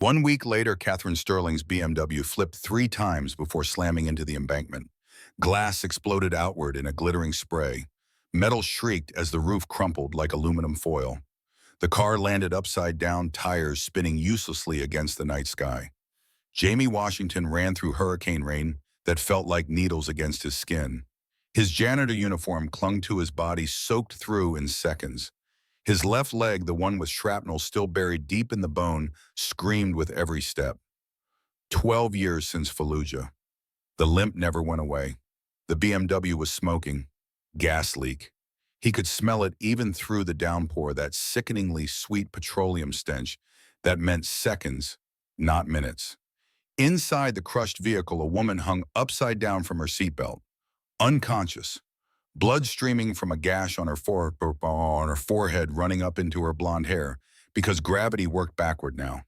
1 week later, Catherine Sterling's BMW flipped 3 times before slamming into the embankment. Glass exploded outward in a glittering spray. Metal shrieked as the roof crumpled like aluminum foil. The car landed upside down, tires spinning uselessly against the night sky. Jamie Washington ran through hurricane rain that felt like needles against his skin. His janitor uniform clung to his body, soaked through in seconds. His left leg, the one with shrapnel still buried deep in the bone, screamed with every step. 12 years since Fallujah. The limp never went away. The BMW was smoking. Gas leak. He could smell it even through the downpour, that sickeningly sweet petroleum stench that meant seconds, not minutes. Inside the crushed vehicle, a woman hung upside down from her seatbelt, unconscious, blood streaming from a gash on her forehead running up into her blonde hair because gravity worked backward now.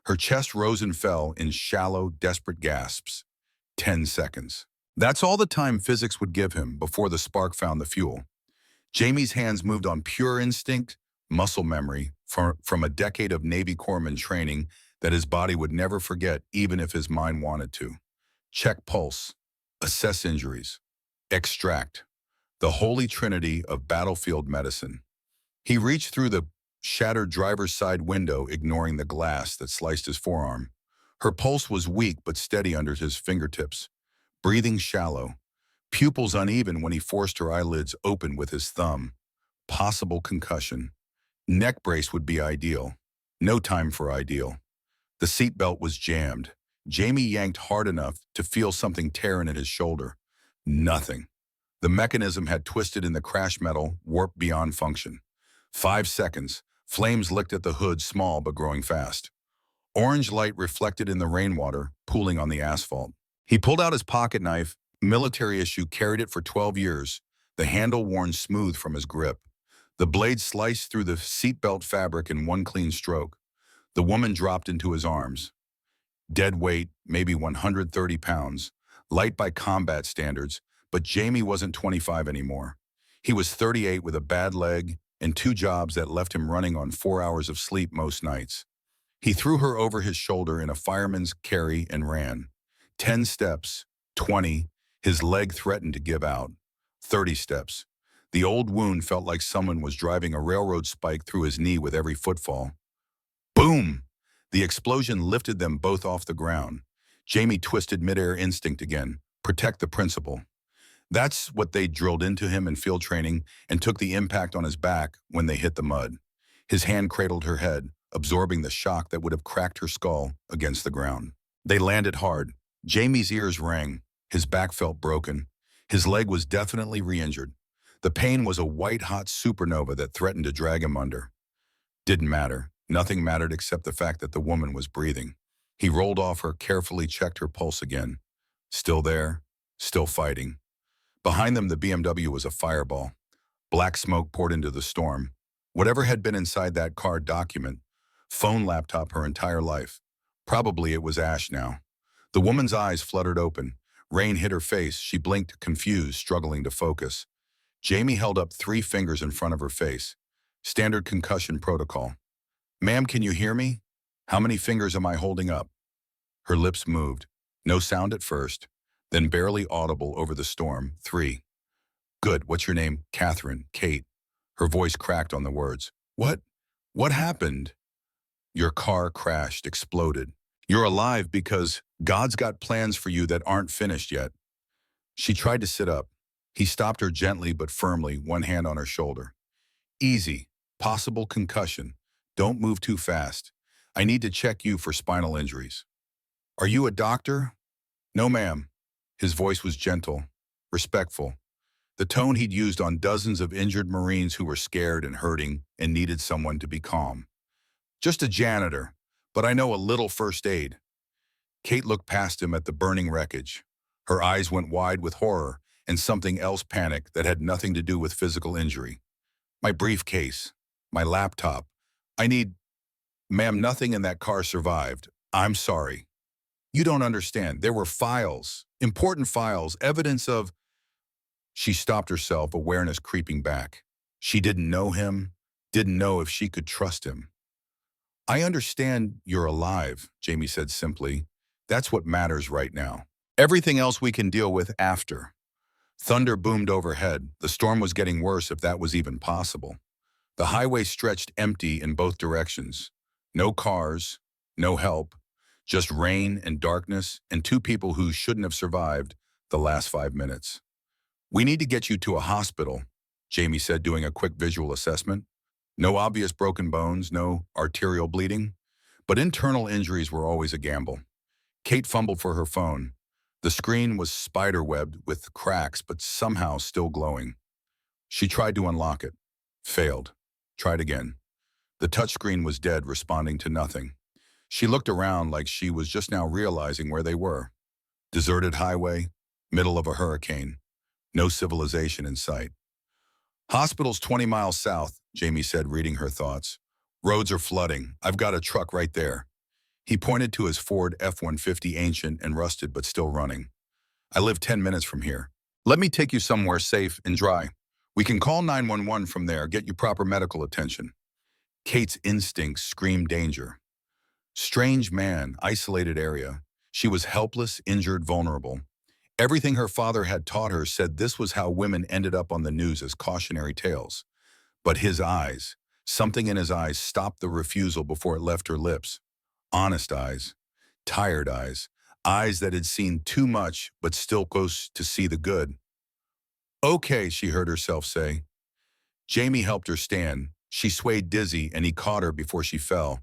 Her chest rose and fell in shallow, desperate gasps. 10 seconds. That's all the time physics would give him before the spark found the fuel. Jamie's hands moved on pure instinct, muscle memory from a decade of Navy corpsman training that his body would never forget even if his mind wanted to. Check pulse, assess injuries, extract. The holy trinity of battlefield medicine. He reached through the shattered driver's side window, ignoring the glass that sliced his forearm. Her pulse was weak but steady under his fingertips, breathing shallow, pupils uneven when he forced her eyelids open with his thumb. Possible concussion. Neck brace would be ideal. No time for ideal. The seatbelt was jammed. Jamie yanked hard enough to feel something tearing at his shoulder. Nothing. The mechanism had twisted in the crash metal, warped beyond function. 5 seconds. Flames licked at the hood, small but growing fast. Orange light reflected in the rainwater, pooling on the asphalt. He pulled out his pocket knife, military issue, carried it for 12 years, the handle worn smooth from his grip. The blade sliced through the seatbelt fabric in one clean stroke. The woman dropped into his arms. Dead weight, maybe 130 pounds, light by combat standards, but Jamie wasn't 25 anymore. He was 38 with a bad leg and 2 jobs that left him running on 4 hours of sleep most nights. He threw her over his shoulder in a fireman's carry and ran. 10 steps, 20, his leg threatened to give out. 30 steps. The old wound felt like someone was driving a railroad spike through his knee with every footfall. Boom! The explosion lifted them both off the ground. Jamie twisted midair instinct again. Protect the principal. That's what they drilled into him in field training and took the impact on his back when they hit the mud. His hand cradled her head, absorbing the shock that would have cracked her skull against the ground. They landed hard. Jamie's ears rang. His back felt broken. His leg was definitely re-injured. The pain was a white-hot supernova that threatened to drag him under. Didn't matter. Nothing mattered except the fact that the woman was breathing. He rolled off her, carefully checked her pulse again. Still there, still fighting. Behind them, the BMW was a fireball. Black smoke poured into the storm. Whatever had been inside that car, document, phone, laptop, her entire life. Probably it was ash now. The woman's eyes fluttered open. Rain hit her face. She blinked, confused, struggling to focus. Jamie held up 3 fingers in front of her face. Standard concussion protocol. Ma'am, can you hear me? How many fingers am I holding up? Her lips moved. No sound at first, then barely audible over the storm. 3. Good. What's your name? Catherine. Kate. Her voice cracked on the words. What? What happened? Your car crashed, exploded. You're alive because God's got plans for you that aren't finished yet. She tried to sit up. He stopped her gently but firmly, one hand on her shoulder. Easy. Possible concussion. Don't move too fast. I need to check you for spinal injuries. Are you a doctor? No, ma'am. His voice was gentle, respectful. The tone he'd used on dozens of injured Marines who were scared and hurting and needed someone to be calm. Just a janitor, but I know a little first aid. Kate looked past him at the burning wreckage. Her eyes went wide with horror and something else panicked that had nothing to do with physical injury. My briefcase, my laptop. I need... Ma'am, nothing in that car survived. I'm sorry. You don't understand. There were files, important files, evidence of... She stopped herself, awareness creeping back. She didn't know him, didn't know if she could trust him. I understand you're alive, Jamie said simply. That's what matters right now. Everything else we can deal with after. Thunder boomed overhead. The storm was getting worse if that was even possible. The highway stretched empty in both directions. No cars, no help, just rain and darkness and two people who shouldn't have survived the last 5 minutes. We need to get you to a hospital, Jamie said, doing a quick visual assessment. No obvious broken bones, no arterial bleeding, but internal injuries were always a gamble. Kate fumbled for her phone. The screen was spider-webbed with cracks, but somehow still glowing. She tried to unlock it. Failed. Tried again. The touchscreen was dead, responding to nothing. She looked around like she was just now realizing where they were. Deserted highway, middle of a hurricane. No civilization in sight. Hospital's 20 miles south, Jamie said, reading her thoughts. Roads are flooding. I've got a truck right there. He pointed to his Ford F-150, ancient and rusted but still running. I live 10 minutes from here. Let me take you somewhere safe and dry. We can call 911 from there, get you proper medical attention. Kate's instincts screamed danger. Strange man, isolated area. She was helpless, injured, vulnerable. Everything her father had taught her said this was how women ended up on the news as cautionary tales. But his eyes, something in his eyes stopped the refusal before it left her lips. Honest eyes, tired eyes that had seen too much but still close to see the good. Okay, she heard herself say. Jamie helped her stand. She swayed dizzy and he caught her before she fell.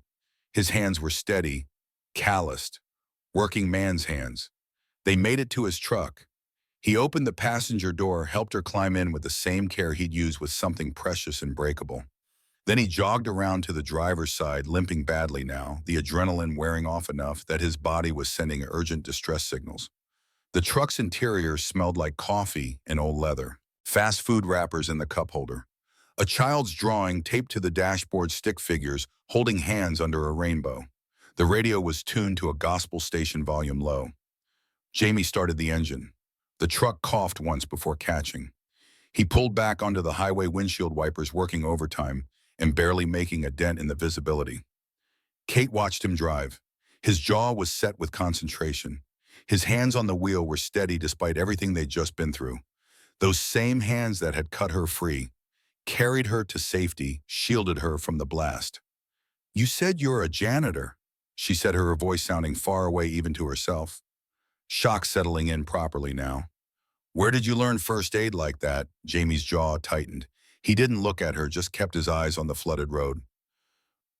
His hands were steady, calloused, working man's hands. They made it to his truck. He opened the passenger door, helped her climb in with the same care he'd used with something precious and breakable. Then he jogged around to the driver's side, limping badly now, the adrenaline wearing off enough that his body was sending urgent distress signals. The truck's interior smelled like coffee and old leather, fast food wrappers in the cup holder. A child's drawing taped to the dashboard, stick figures holding hands under a rainbow. The radio was tuned to a gospel station, volume low. Jamie started the engine. The truck coughed once before catching. He pulled back onto the highway, windshield wipers working overtime and barely making a dent in the visibility. Kate watched him drive. His jaw was set with concentration. His hands on the wheel were steady despite everything they'd just been through. Those same hands that had cut her free, carried her to safety, shielded her from the blast. You said you're a janitor, she said, her voice sounding far away even to herself. Shock settling in properly now. Where did you learn first aid like that? Jamie's jaw tightened. He didn't look at her, just kept his eyes on the flooded road.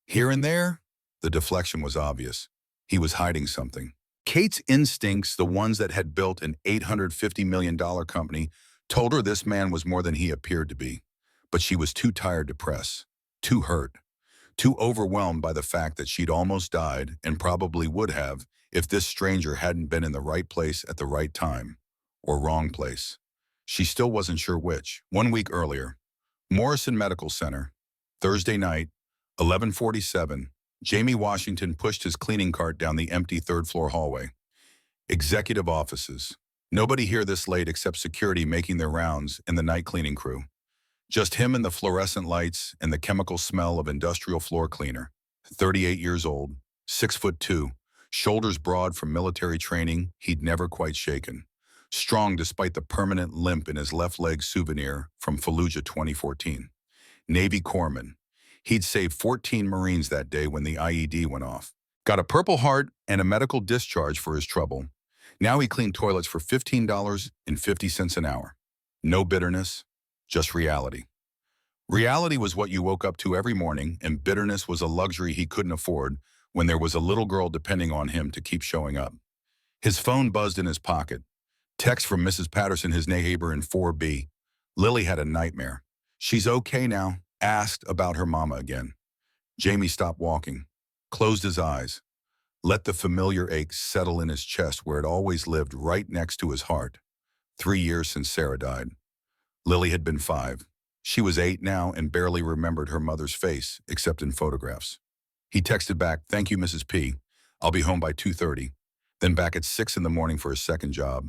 Here and there? The deflection was obvious. He was hiding something. Kate's instincts, the ones that had built an $850 million company, told her this man was more than he appeared to be. But she was too tired to press, too hurt, too overwhelmed by the fact that she'd almost died and probably would have if this stranger hadn't been in the right place at the right time, or wrong place. She still wasn't sure which. 1 week earlier, Morrison Medical Center, Thursday night, 11:47, Jamie Washington pushed his cleaning cart down the empty third-floor hallway. Executive offices. Nobody here this late except security making their rounds and the night cleaning crew. Just him and the fluorescent lights and the chemical smell of industrial floor cleaner. 38 years old, 6'2", shoulders broad from military training he'd never quite shaken. Strong despite the permanent limp in his left leg, souvenir from Fallujah 2014. Navy corpsman. He'd saved 14 Marines that day when the IED went off. Got a Purple Heart and a medical discharge for his trouble. Now he cleaned toilets for $15.50 an hour. No bitterness, just reality. Reality was what you woke up to every morning, and bitterness was a luxury he couldn't afford when there was a little girl depending on him to keep showing up. His phone buzzed in his pocket. Text from Mrs. Patterson, his neighbor in 4B. Lily had a nightmare. She's okay now. Asked about her mama again. Jamie stopped walking, closed his eyes, let the familiar ache settle in his chest where it always lived, right next to his heart. 3 years since Sarah died. Lily had been 5. She was 8 now and barely remembered her mother's face, except in photographs. He texted back, "Thank you, Mrs. P. I'll be home by 2:30. Then back at 6 in the morning for his second job.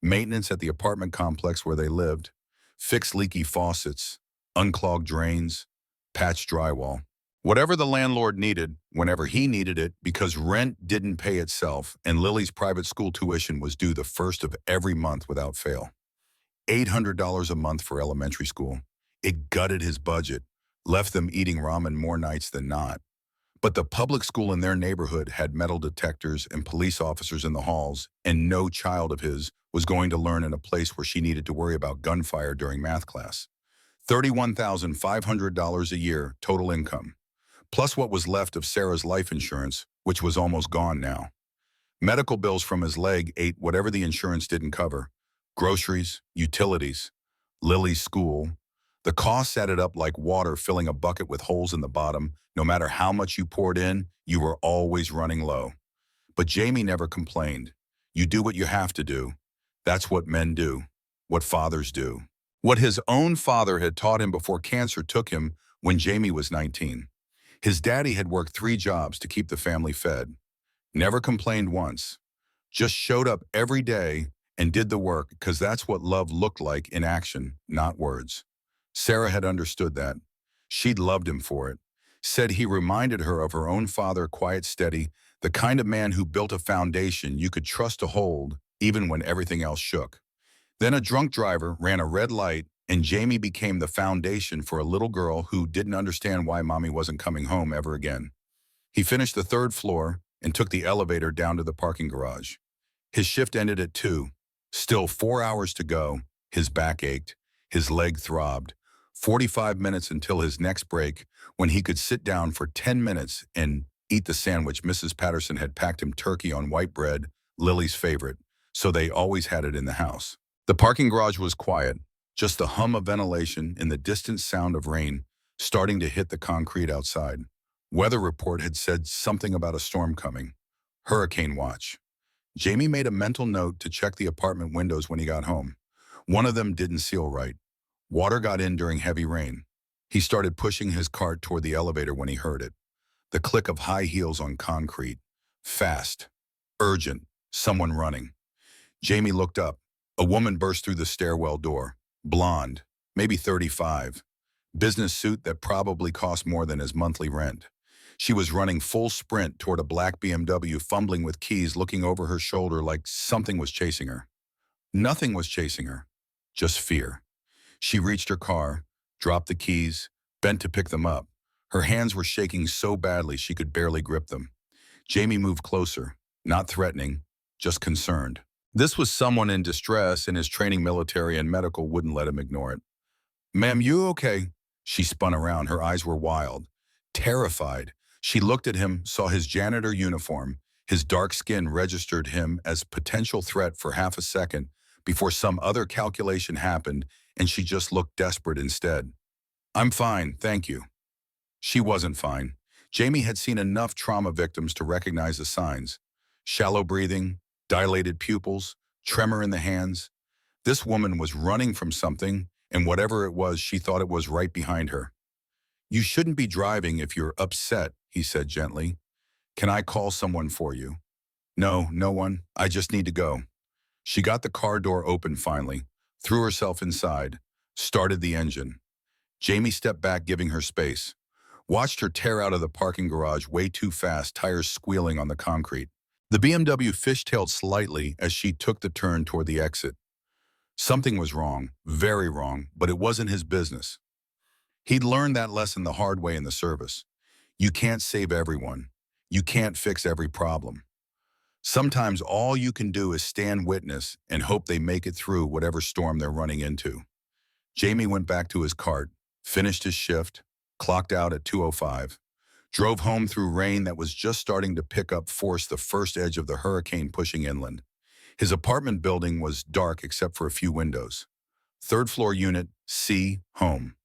Maintenance at the apartment complex where they lived. Fix leaky faucets, unclog drains, patch drywall. Whatever the landlord needed, whenever he needed it, because rent didn't pay itself and Lily's private school tuition was due the first of every month without fail. $800 a month for elementary school. It gutted his budget, left them eating ramen more nights than not. But the public school in their neighborhood had metal detectors and police officers in the halls, and no child of his was going to learn in a place where she needed to worry about gunfire during math class. $31,500 a year total income, plus what was left of Sarah's life insurance, which was almost gone now. Medical bills from his leg ate whatever the insurance didn't cover. Groceries, utilities, Lily's school. The costs added up like water filling a bucket with holes in the bottom. No matter how much you poured in, you were always running low. But Jamie never complained. You do what you have to do. That's what men do, what fathers do. What his own father had taught him before cancer took him when Jamie was 19. His daddy had worked 3 jobs to keep the family fed. Never complained once. Just showed up every day and did the work because that's what love looked like in action, not words. Sarah had understood that. She'd loved him for it. Said he reminded her of her own father, quiet, steady, the kind of man who built a foundation you could trust to hold even when everything else shook. Then a drunk driver ran a red light and Jamie became the foundation for a little girl who didn't understand why mommy wasn't coming home ever again. He finished the 3rd floor and took the elevator down to the parking garage. His shift ended at 2. Still 4 hours to go. His back ached. His leg throbbed. 45 minutes until his next break, when he could sit down for 10 minutes and eat the sandwich Mrs. Patterson had packed him turkey on white bread, Lily's favorite, so they always had it in the house. The parking garage was quiet, just the hum of ventilation and the distant sound of rain starting to hit the concrete outside. Weather report had said something about a storm coming. Hurricane watch. Jamie made a mental note to check the apartment windows when he got home. One of them didn't seal right. Water got in during heavy rain. He started pushing his cart toward the elevator when he heard it. The click of high heels on concrete. Fast. Urgent. Someone running. Jamie looked up. A woman burst through the stairwell door. Blonde. Maybe 35. Business suit that probably cost more than his monthly rent. She was running full sprint toward a black BMW, fumbling with keys, looking over her shoulder like something was chasing her. Nothing was chasing her. Just fear. She reached her car, dropped the keys, bent to pick them up. Her hands were shaking so badly she could barely grip them. Jamie moved closer, not threatening, just concerned. This was someone in distress, and his training, military and medical, wouldn't let him ignore it. "Ma'am, you okay?" She spun around. Her eyes were wild, terrified. She looked at him, saw his janitor uniform. His dark skin registered him as potential threat for half a second before some other calculation happened, and she just looked desperate instead. "I'm fine, thank you." She wasn't fine. Jamie had seen enough trauma victims to recognize the signs. Shallow breathing, dilated pupils, tremor in the hands. This woman was running from something, and whatever it was, she thought it was right behind her. "You shouldn't be driving if you're upset," he said gently. "Can I call someone for you?" "No, no one. I just need to go." She got the car door open finally, threw herself inside, started the engine. Jamie stepped back, giving her space. Watched her tear out of the parking garage way too fast, tires squealing on the concrete. The BMW fishtailed slightly as she took the turn toward the exit. Something was wrong, very wrong, but it wasn't his business. He'd learned that lesson the hard way in the service. You can't save everyone. You can't fix every problem. Sometimes all you can do is stand witness and hope they make it through whatever storm they're running into. Jamie went back to his cart, finished his shift, clocked out at 2:05, drove home through rain that was just starting to pick up force, the first edge of the hurricane pushing inland. His apartment building was dark except for a few windows. 3rd floor unit, C, home.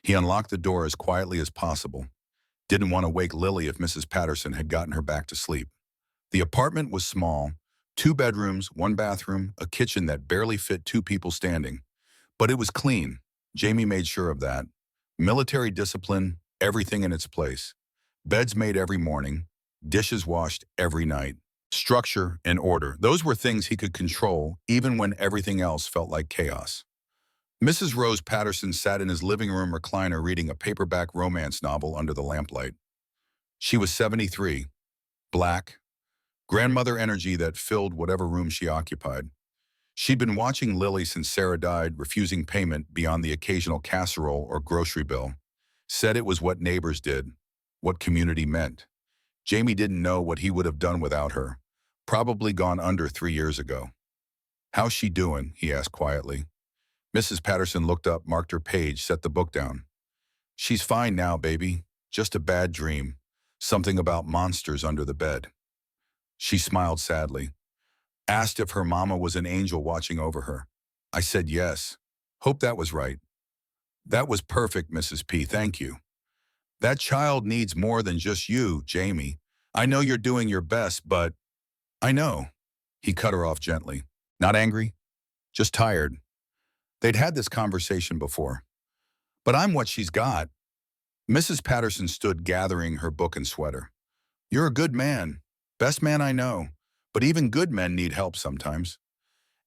He unlocked the door as quietly as possible. Didn't want to wake Lily if Mrs. Patterson had gotten her back to sleep. The apartment was small, 2 bedrooms, 1 bathroom, a kitchen that barely fit 2 people standing. But it was clean. Jamie made sure of that. Military discipline, everything in its place. Beds made every morning, dishes washed every night. Structure and order, those were things he could control even when everything else felt like chaos. Mrs. Rose Patterson sat in his living room recliner reading a paperback romance novel under the lamplight. She was 73, black, grandmother energy that filled whatever room she occupied. She'd been watching Lily since Sarah died, refusing payment beyond the occasional casserole or grocery bill. Said it was what neighbors did, what community meant. Jamie didn't know what he would have done without her. Probably gone under 3 years ago. "How's she doing?" he asked quietly. Mrs. Patterson looked up, marked her page, set the book down. "She's fine now, baby. Just a bad dream. Something about monsters under the bed." She smiled sadly. Asked if her mama was an angel watching over her. I said yes. Hope that was right. "That was perfect, Mrs. P. Thank you. That child needs more than just you, Jamie. I know you're doing your best, but—" "I know." He cut her off gently. Not angry, just tired. They'd had this conversation before. "But I'm what she's got." Mrs. Patterson stood gathering her book and sweater. "You're a good man. Best man I know. But even good men need help sometimes."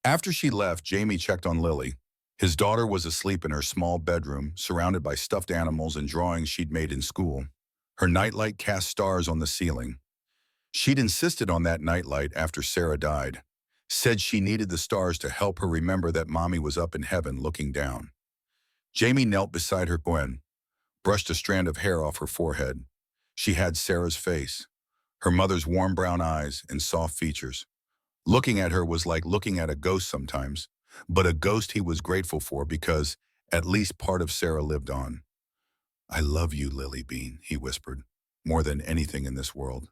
After she left, Jamie checked on Lily. His daughter was asleep in her small bedroom, surrounded by stuffed animals and drawings she'd made in school. Her nightlight cast stars on the ceiling. She'd insisted on that nightlight after Sarah died. Said she needed the stars to help her remember that mommy was up in heaven looking down. Jamie knelt beside her Gwen, brushed a strand of hair off her forehead. She had Sarah's face, her mother's warm brown eyes and soft features. Looking at her was like looking at a ghost sometimes, but a ghost he was grateful for because at least part of Sarah lived on. "I love you, Lily Bean," he whispered, "more than anything in this world."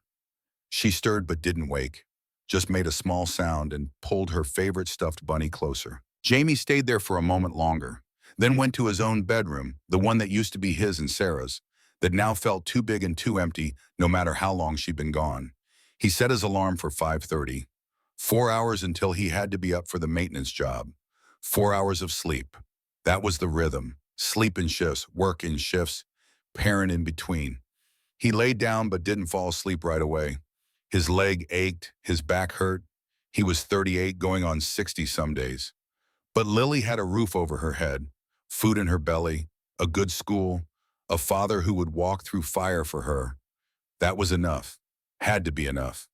She stirred but didn't wake, just made a small sound and pulled her favorite stuffed bunny closer. Jamie stayed there for a moment longer, then went to his own bedroom, the one that used to be his and Sarah's, that now felt too big and too empty no matter how long she'd been gone. He set his alarm for 5:30. 4 hours until he had to be up for the maintenance job. 4 hours of sleep. That was the rhythm. Sleep in shifts, work in shifts, parent in between. He laid down but didn't fall asleep right away. His leg ached, his back hurt. He was 38, going on 60 some days. But Lily had a roof over her head, food in her belly, a good school, a father who would walk through fire for her. That was enough. Had to be enough.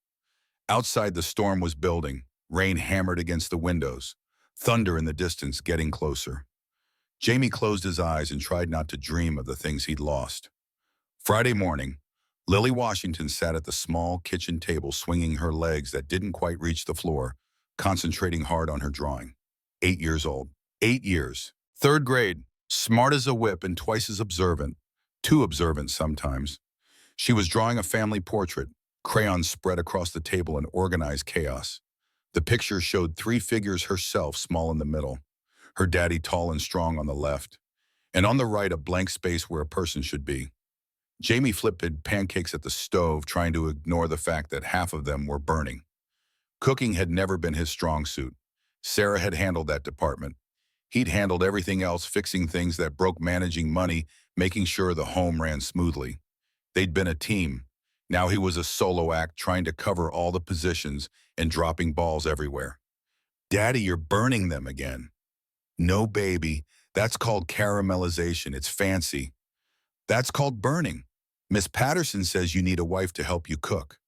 Outside, the storm was building. Rain hammered against the windows. Thunder in the distance, getting closer. Jamie closed his eyes and tried not to dream of the things he'd lost. Friday morning, Lily Washington sat at the small kitchen table swinging her legs that didn't quite reach the floor, concentrating hard on her drawing. 8 years old. 8 years. Third grade. Smart as a whip and twice as observant. Too observant sometimes. She was drawing a family portrait, crayons spread across the table in organized chaos. The picture showed 3 figures, herself small in the middle, her daddy tall and strong on the left, and on the right a blank space where a person should be. Jamie flipped pancakes at the stove, trying to ignore the fact that half of them were burning. Cooking had never been his strong suit. Sarah had handled that department. He'd handled everything else, fixing things that broke, managing money, making sure the home ran smoothly. They'd been a team. Now he was a solo act, trying to cover all the positions and dropping balls everywhere. "Daddy, you're burning them again." "No, baby. That's called caramelization. It's fancy." "That's called burning. Miss Patterson says you need a wife to help you cook."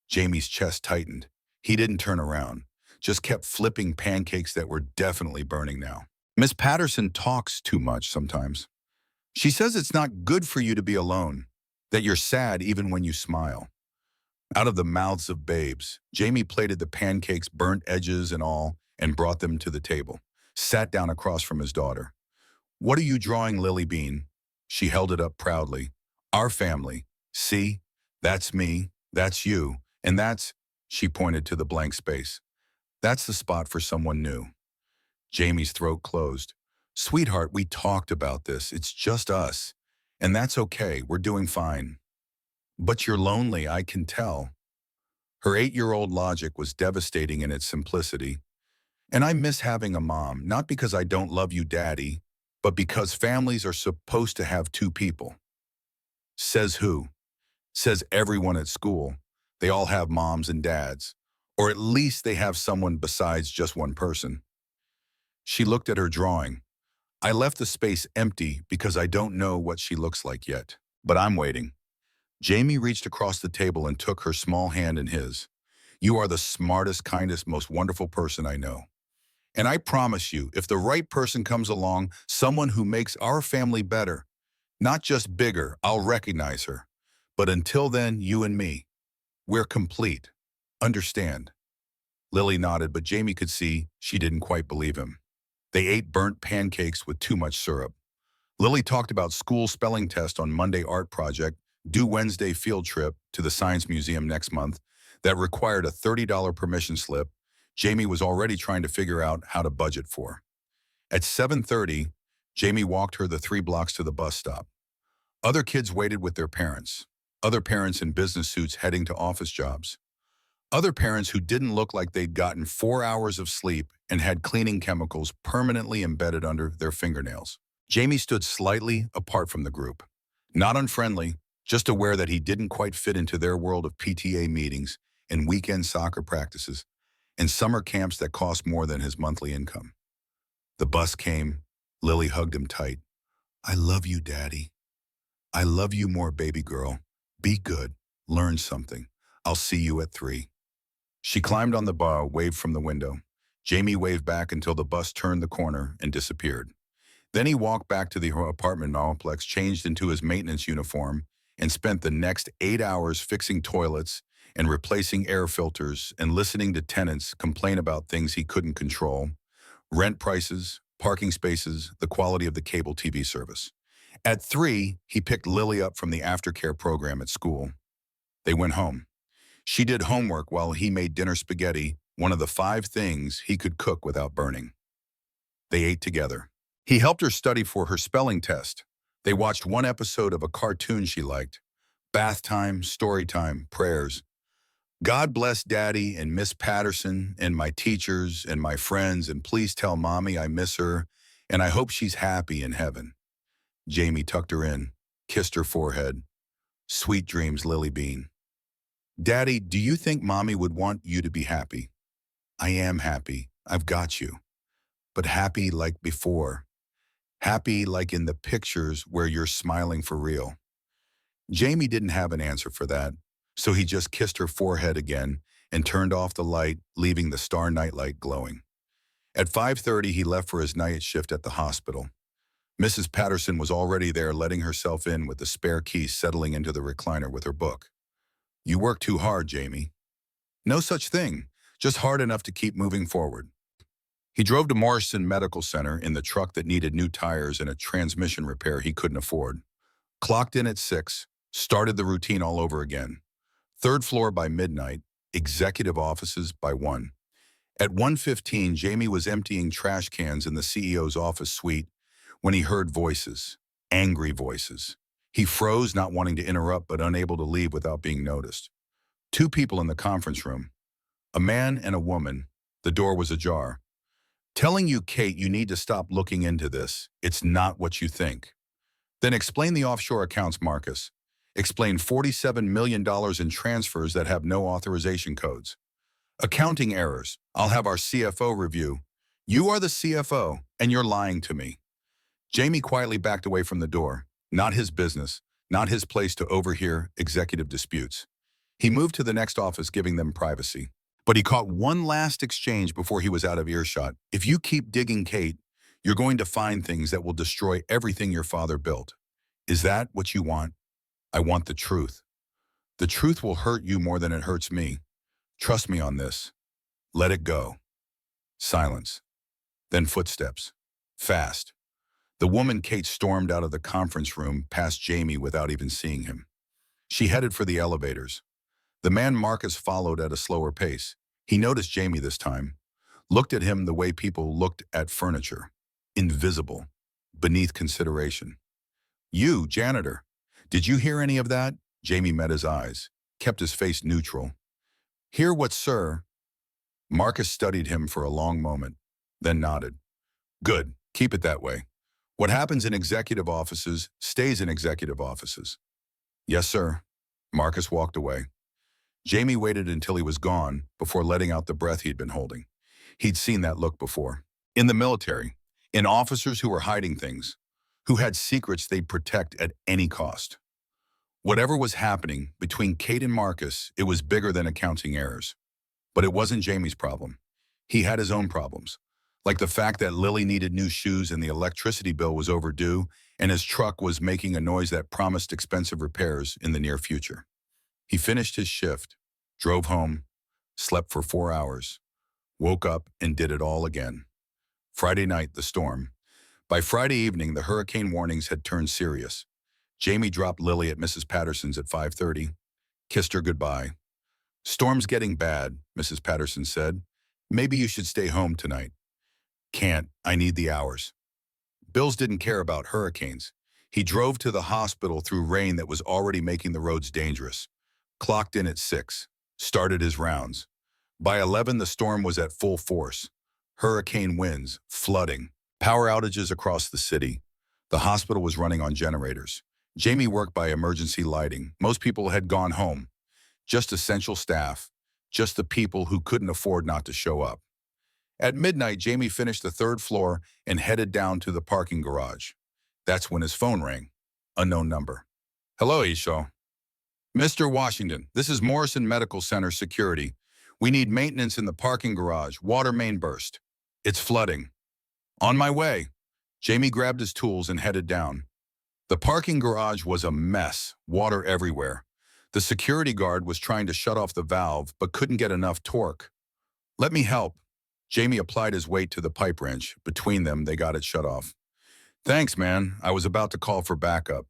Jamie's chest tightened. He didn't turn around, just kept flipping pancakes that were definitely burning now. "Miss Patterson talks too much sometimes. She says it's not good for you to be alone, that you're sad even when you smile." Out of the mouths of babes, Jamie plated the pancakes, burnt edges and all, and brought them to the table. Sat down across from his daughter. "What are you drawing, Lily Bean?" She held it up proudly. "Our family. See? That's me. That's you. And that's—" she pointed to the blank space. "That's the spot for someone new." Jamie's throat closed. "Sweetheart, we talked about this. It's just us. And that's okay. We're doing fine." "But you're lonely, I can tell." Her 8-year-old logic was devastating in its simplicity. "And I miss having a mom, not because I don't love you, Daddy, but because families are supposed to have 2 people." Says who? Says everyone at school. They all have moms and dads. Or at least they have someone besides just one person. She looked at her drawing. "I left the space empty because I don't know what she looks like yet. But I'm waiting." Jamie reached across the table and took her small hand in his. You are the smartest, kindest, most wonderful person I know. And I promise you, if the right person comes along, someone who makes our family better, not just bigger, I'll recognize her. But until then, you and me, we're complete. Understand? Lily nodded, but Jamie could see she didn't quite believe him. They ate burnt pancakes with too much syrup. Lily talked about school spelling test on Monday art project, due Wednesday field trip to the Science Museum next month that required a $30 permission slip Jamie was already trying to figure out how to budget for. At 7:30, Jamie walked her the 3 blocks to the bus stop. Other kids waited with their parents. Other parents in business suits heading to office jobs. Other parents who didn't look like they'd gotten 4 hours of sleep and had cleaning chemicals permanently embedded under their fingernails. Jamie stood slightly apart from the group. Not unfriendly, just aware that he didn't quite fit into their world of PTA meetings and weekend soccer practices and summer camps that cost more than his monthly income. The bus came. Lily hugged him tight. I love you, Daddy. I love you more, baby girl. Be good. Learn something. I'll see you at 3. She climbed on the bar, waved from the window. Jamie waved back until the bus turned the corner and disappeared. Then he walked back to the apartment complex, changed into his maintenance uniform, and spent the next 8 hours fixing toilets and replacing air filters and listening to tenants complain about things he couldn't control: rent prices, parking spaces, the quality of the cable TV service. At 3, he picked Lily up from the aftercare program at school. They went home. She did homework while he made dinner spaghetti, one of the 5 things he could cook without burning. They ate together. He helped her study for her spelling test. They watched one episode of a cartoon she liked. Bath time, story time, prayers. God bless Daddy and Miss Patterson and my teachers and my friends, and please tell Mommy I miss her and I hope she's happy in heaven. Jamie tucked her in, kissed her forehead. Sweet dreams, Lily Bean. Daddy, do you think Mommy would want you to be happy? I am happy. I've got you. But happy like before. Happy like in the pictures where you're smiling for real. Jamie didn't have an answer for that, so he just kissed her forehead again and turned off the light, leaving the star nightlight glowing. At 5:30, he left for his night shift at the hospital. Mrs. Patterson was already there, letting herself in with the spare key, settling into the recliner with her book. You work too hard, Jamie. No such thing, just hard enough to keep moving forward. He drove to Morrison Medical Center in the truck that needed new tires and a transmission repair he couldn't afford. Clocked in at 6, started the routine all over again. 3rd floor by midnight, executive offices by 1. At 1:15, Jamie was emptying trash cans in the CEO's office suite when he heard voices, angry voices. He froze, not wanting to interrupt but unable to leave without being noticed. 2 people in the conference room, a man and a woman. The door was ajar. Telling you, Kate, you need to stop looking into this. It's not what you think. Then explain the offshore accounts, Marcus. Explain $47 million in transfers that have no authorization codes. Accounting errors. I'll have our CFO review. You are the CFO, and you're lying to me. Jamie quietly backed away from the door. Not his business, not his place to overhear executive disputes. He moved to the next office, giving them privacy. But he caught one last exchange before he was out of earshot. If you keep digging, Kate, you're going to find things that will destroy everything your father built. Is that what you want? I want the truth. The truth will hurt you more than it hurts me. Trust me on this. Let it go. Silence. Then footsteps. Fast. The woman Kate stormed out of the conference room past Jamie without even seeing him. She headed for the elevators. The man Marcus followed at a slower pace. He noticed Jamie this time, looked at him the way people looked at furniture. Invisible. Beneath consideration. You, janitor. Did you hear any of that? Jamie met his eyes, kept his face neutral. Hear what, sir? Marcus studied him for a long moment, then nodded. Good, keep it that way. What happens in executive offices stays in executive offices. Yes, sir. Marcus walked away. Jamie waited until he was gone before letting out the breath he'd been holding. He'd seen that look before. In the military, in officers who were hiding things, who had secrets they'd protect at any cost. Whatever was happening between Kate and Marcus, it was bigger than accounting errors. But it wasn't Jamie's problem. He had his own problems, like the fact that Lily needed new shoes and the electricity bill was overdue, and his truck was making a noise that promised expensive repairs in the near future. He finished his shift, drove home, slept for 4 hours, woke up and did it all again. Friday night, the storm. By Friday evening, the hurricane warnings had turned serious. Jamie dropped Lily at Mrs. Patterson's at 5:30, kissed her goodbye. "Storm's getting bad," Mrs. Patterson said. "Maybe you should stay home tonight." "Can't. I need the hours." Bills didn't care about hurricanes. He drove to the hospital through rain that was already making the roads dangerous. Clocked in at 6. Started his rounds. By 11, the storm was at full force. Hurricane winds, flooding, power outages across the city. The hospital was running on generators. Jamie worked by emergency lighting. Most people had gone home. Just essential staff. Just the people who couldn't afford not to show up. At midnight, Jamie finished the third floor and headed down to the parking garage. That's when his phone rang. Unknown number. "Hello, Isho. Mr. Washington, this is Morrison Medical Center security. We need maintenance in the parking garage. Water main burst. It's flooding." "On my way." Jamie grabbed his tools and headed down. The parking garage was a mess, water everywhere. The security guard was trying to shut off the valve but couldn't get enough torque. "Let me help." Jamie applied his weight to the pipe wrench. Between them, they got it shut off. "Thanks, man. I was about to call for backup."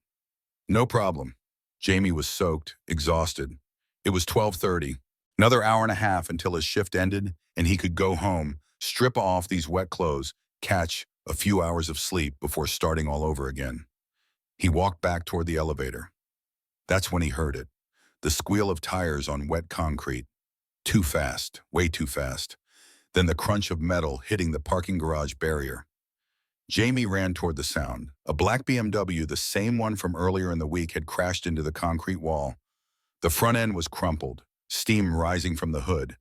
"No problem." Jamie was soaked, exhausted. It was 12:30. Another hour and a half until his shift ended and he could go home, strip off these wet clothes, catch a few hours of sleep before starting all over again. He walked back toward the elevator. That's when he heard it. The squeal of tires on wet concrete. Too fast, way too fast. Then the crunch of metal hitting the parking garage barrier. Jamie ran toward the sound. A black BMW, the same one from earlier in the week, had crashed into the concrete wall. The front end was crumpled, steam rising from the hood.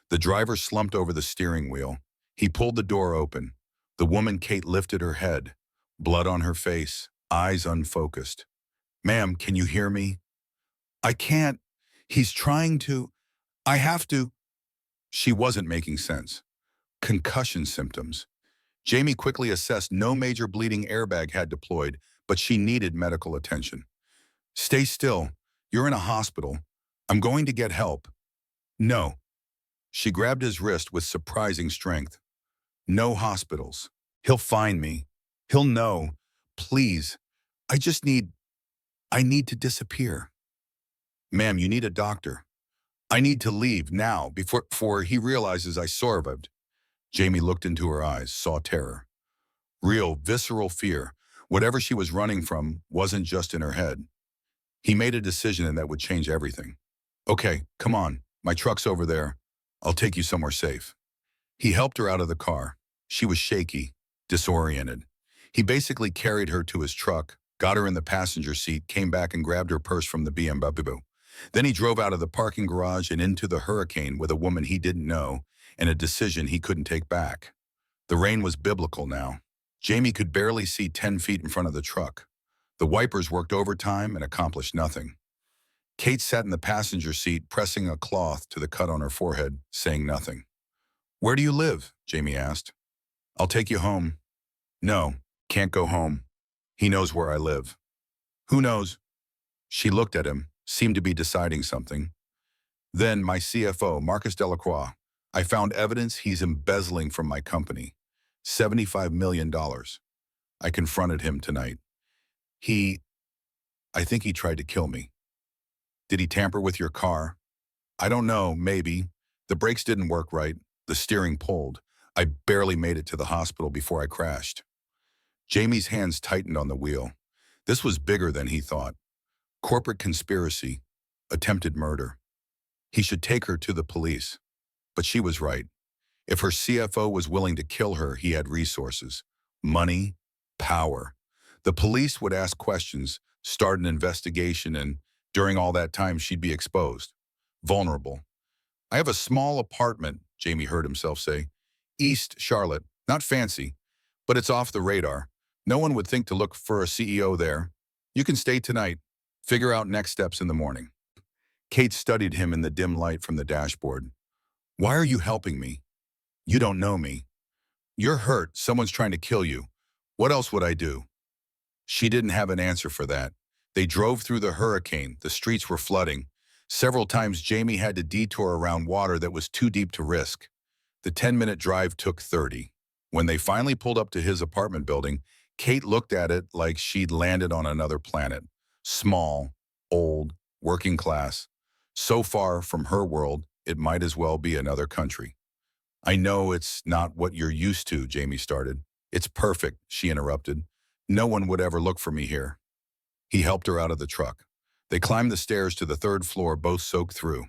The driver slumped over the steering wheel. He pulled the door open. The woman Kate lifted her head, blood on her face, eyes unfocused. "Ma'am, can you hear me?" "I can't. He's trying to. I have to." She wasn't making sense. Concussion symptoms. Jamie quickly assessed no major bleeding airbag had deployed, but she needed medical attention. "Stay still. You're in a hospital. I'm going to get help." "No." She grabbed his wrist with surprising strength. "No hospitals. He'll find me. He'll know. Please. I just I need to disappear." "Ma'am, you need a doctor. I need to leave now before he realizes I survived." Jamie looked into her eyes, saw terror. Real, visceral fear. Whatever she was running from wasn't just in her head. He made a decision and that would change everything. "Okay, come on. My truck's over there. I'll take you somewhere safe." He helped her out of the car. She was shaky, disoriented. He basically carried her to his truck, got her in the passenger seat, came back and grabbed her purse from the BMW. Then he drove out of the parking garage and into the hurricane with a woman he didn't know and a decision he couldn't take back. The rain was biblical now. Jamie could barely see 10 feet in front of the truck. The wipers worked overtime and accomplished nothing. Kate sat in the passenger seat, pressing a cloth to the cut on her forehead, saying nothing. "Where do you live?" Jamie asked. "I'll take you home." "No, can't go home. He knows where I live." "Who knows?" She looked at him, seemed to be deciding something. "Then my CFO, Marcus Delacroix. I found evidence he's embezzling from my company. $75 million. I confronted him tonight. I think he tried to kill me." "Did he tamper with your car?" "I don't know, maybe. The brakes didn't work right. The steering pulled. I barely made it to the hospital before I crashed." Jamie's hands tightened on the wheel. This was bigger than he thought. Corporate conspiracy. Attempted murder. He should take her to the police. But she was right. If her CFO was willing to kill her, he had resources. Money. Power. The police would ask questions, start an investigation, and during all that time she'd be exposed. Vulnerable. "I have a small apartment," Jamie heard himself say. "East Charlotte. Not fancy, but it's off the radar. No one would think to look for a CEO there. You can stay tonight." Figure out next steps in the morning. Kate studied him in the dim light from the dashboard. Why are you helping me? You don't know me. You're hurt. Someone's trying to kill you. What else would I do? She didn't have an answer for that. They drove through the hurricane. The streets were flooding. Several times Jamie had to detour around water that was too deep to risk. The 10-minute drive took 30. When they finally pulled up to his apartment building, Kate looked at it like she'd landed on another planet. Small, old, working class. So far from her world, it might as well be another country. I know it's not what you're used to, Jamie started. It's perfect, she interrupted. No one would ever look for me here. He helped her out of the truck. They climbed the stairs to the third floor, both soaked through.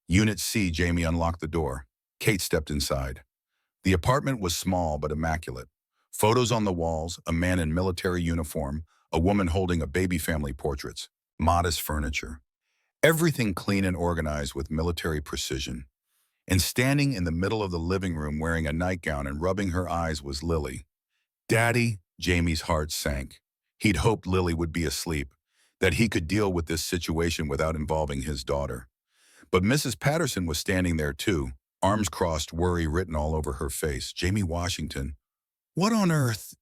Unit C, Jamie unlocked the door. Kate stepped inside. The apartment was small but immaculate. Photos on the walls, a man in military uniform, a woman holding a baby family portraits, modest furniture. Everything clean and organized with military precision. And standing in the middle of the living room wearing a nightgown and rubbing her eyes was Lily. Daddy, Jamie's heart sank. He'd hoped Lily would be asleep, that he could deal with this situation without involving his daughter. But Mrs. Patterson was standing there too, arms crossed, worry written all over her face. Jamie Washington. What on earth?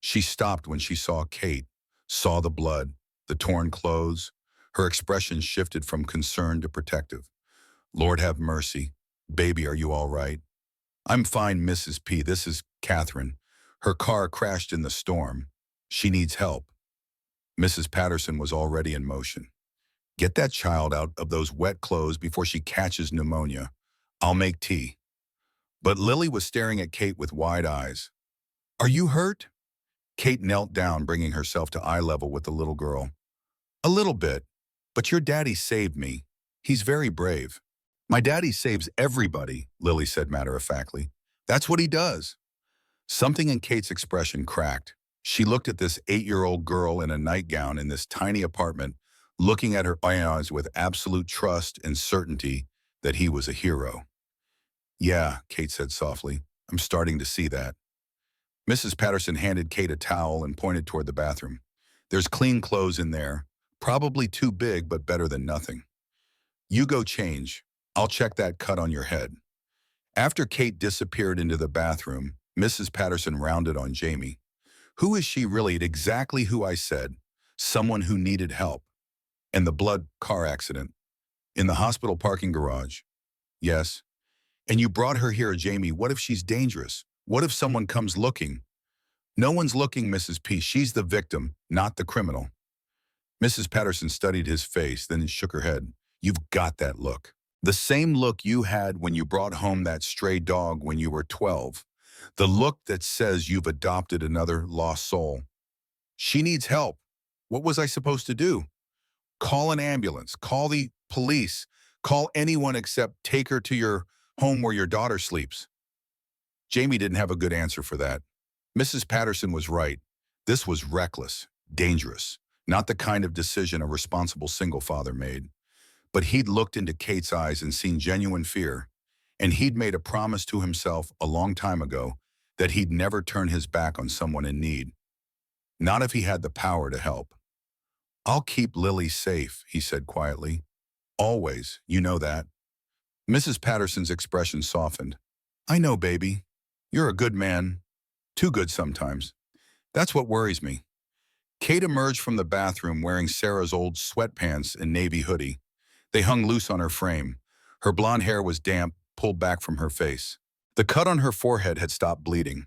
She stopped when she saw Kate, saw the blood, the torn clothes. Her expression shifted from concern to protective. Lord have mercy. Baby, are you all right? I'm fine, Mrs. P. This is Catherine. Her car crashed in the storm. She needs help. Mrs. Patterson was already in motion. Get that child out of those wet clothes before she catches pneumonia. I'll make tea. But Lily was staring at Kate with wide eyes. Are you hurt? Kate knelt down, bringing herself to eye level with the little girl. A little bit, but your daddy saved me. He's very brave. My daddy saves everybody, Lily said matter-of-factly. That's what he does. Something in Kate's expression cracked. She looked at this 8-year-old girl in a nightgown in this tiny apartment, looking at her eyes with absolute trust and certainty that he was a hero. Yeah, Kate said softly. I'm starting to see that. Mrs. Patterson handed Kate a towel and pointed toward the bathroom. There's clean clothes in there. Probably too big, but better than nothing. You go change. I'll check that cut on your head. After Kate disappeared into the bathroom, Mrs. Patterson rounded on Jamie. Who is she really? Exactly who I said. Someone who needed help. And the blood car accident. In the hospital parking garage. Yes. And you brought her here, Jamie. What if she's dangerous? What if someone comes looking? No one's looking, Mrs. P. She's the victim, not the criminal. Mrs. Patterson studied his face, then shook her head. You've got that look. The same look you had when you brought home that stray dog when you were 12. The look that says you've adopted another lost soul. She needs help. What was I supposed to do? Call an ambulance. Call the police. Call anyone except take her to your home where your daughter sleeps. Jamie didn't have a good answer for that. Mrs. Patterson was right. This was reckless, dangerous, not the kind of decision a responsible single father made. But he'd looked into Kate's eyes and seen genuine fear, and he'd made a promise to himself a long time ago that he'd never turn his back on someone in need. Not if he had the power to help. I'll keep Lily safe, he said quietly. Always, you know that. Mrs. Patterson's expression softened. I know, baby. You're a good man. Too good sometimes. That's what worries me. Kate emerged from the bathroom wearing Sarah's old sweatpants and navy hoodie. They hung loose on her frame. Her blonde hair was damp, pulled back from her face. The cut on her forehead had stopped bleeding.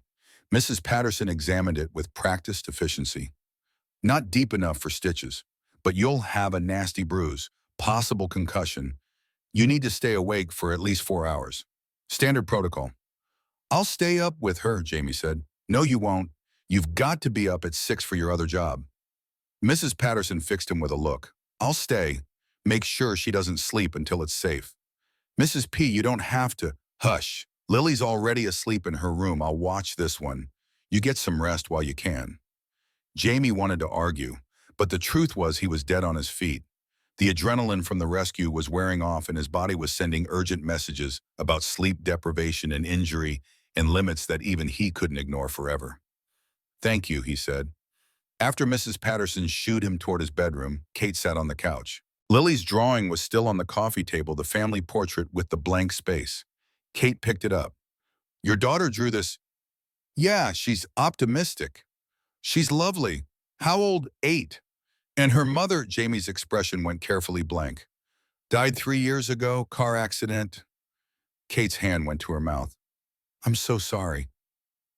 Mrs. Patterson examined it with practiced efficiency. Not deep enough for stitches, but you'll have a nasty bruise, possible concussion. You need to stay awake for at least 4 hours. Standard protocol. I'll stay up with her, Jamie said. No, you won't. You've got to be up at 6 for your other job. Mrs. Patterson fixed him with a look. I'll stay. Make sure she doesn't sleep until it's safe. Mrs. P, you don't have to. Hush. Lily's already asleep in her room. I'll watch this one. You get some rest while you can. Jamie wanted to argue, but the truth was he was dead on his feet. The adrenaline from the rescue was wearing off and his body was sending urgent messages about sleep deprivation and injury and limits that even he couldn't ignore forever. Thank you, he said. After Mrs. Patterson shooed him toward his bedroom, Kate sat on the couch. Lily's drawing was still on the coffee table, the family portrait with the blank space. Kate picked it up. Your daughter drew this? Yeah, she's optimistic. She's lovely. How old? 8. And her mother, Jamie's expression went carefully blank. Died 3 years ago, car accident. Kate's hand went to her mouth. I'm so sorry.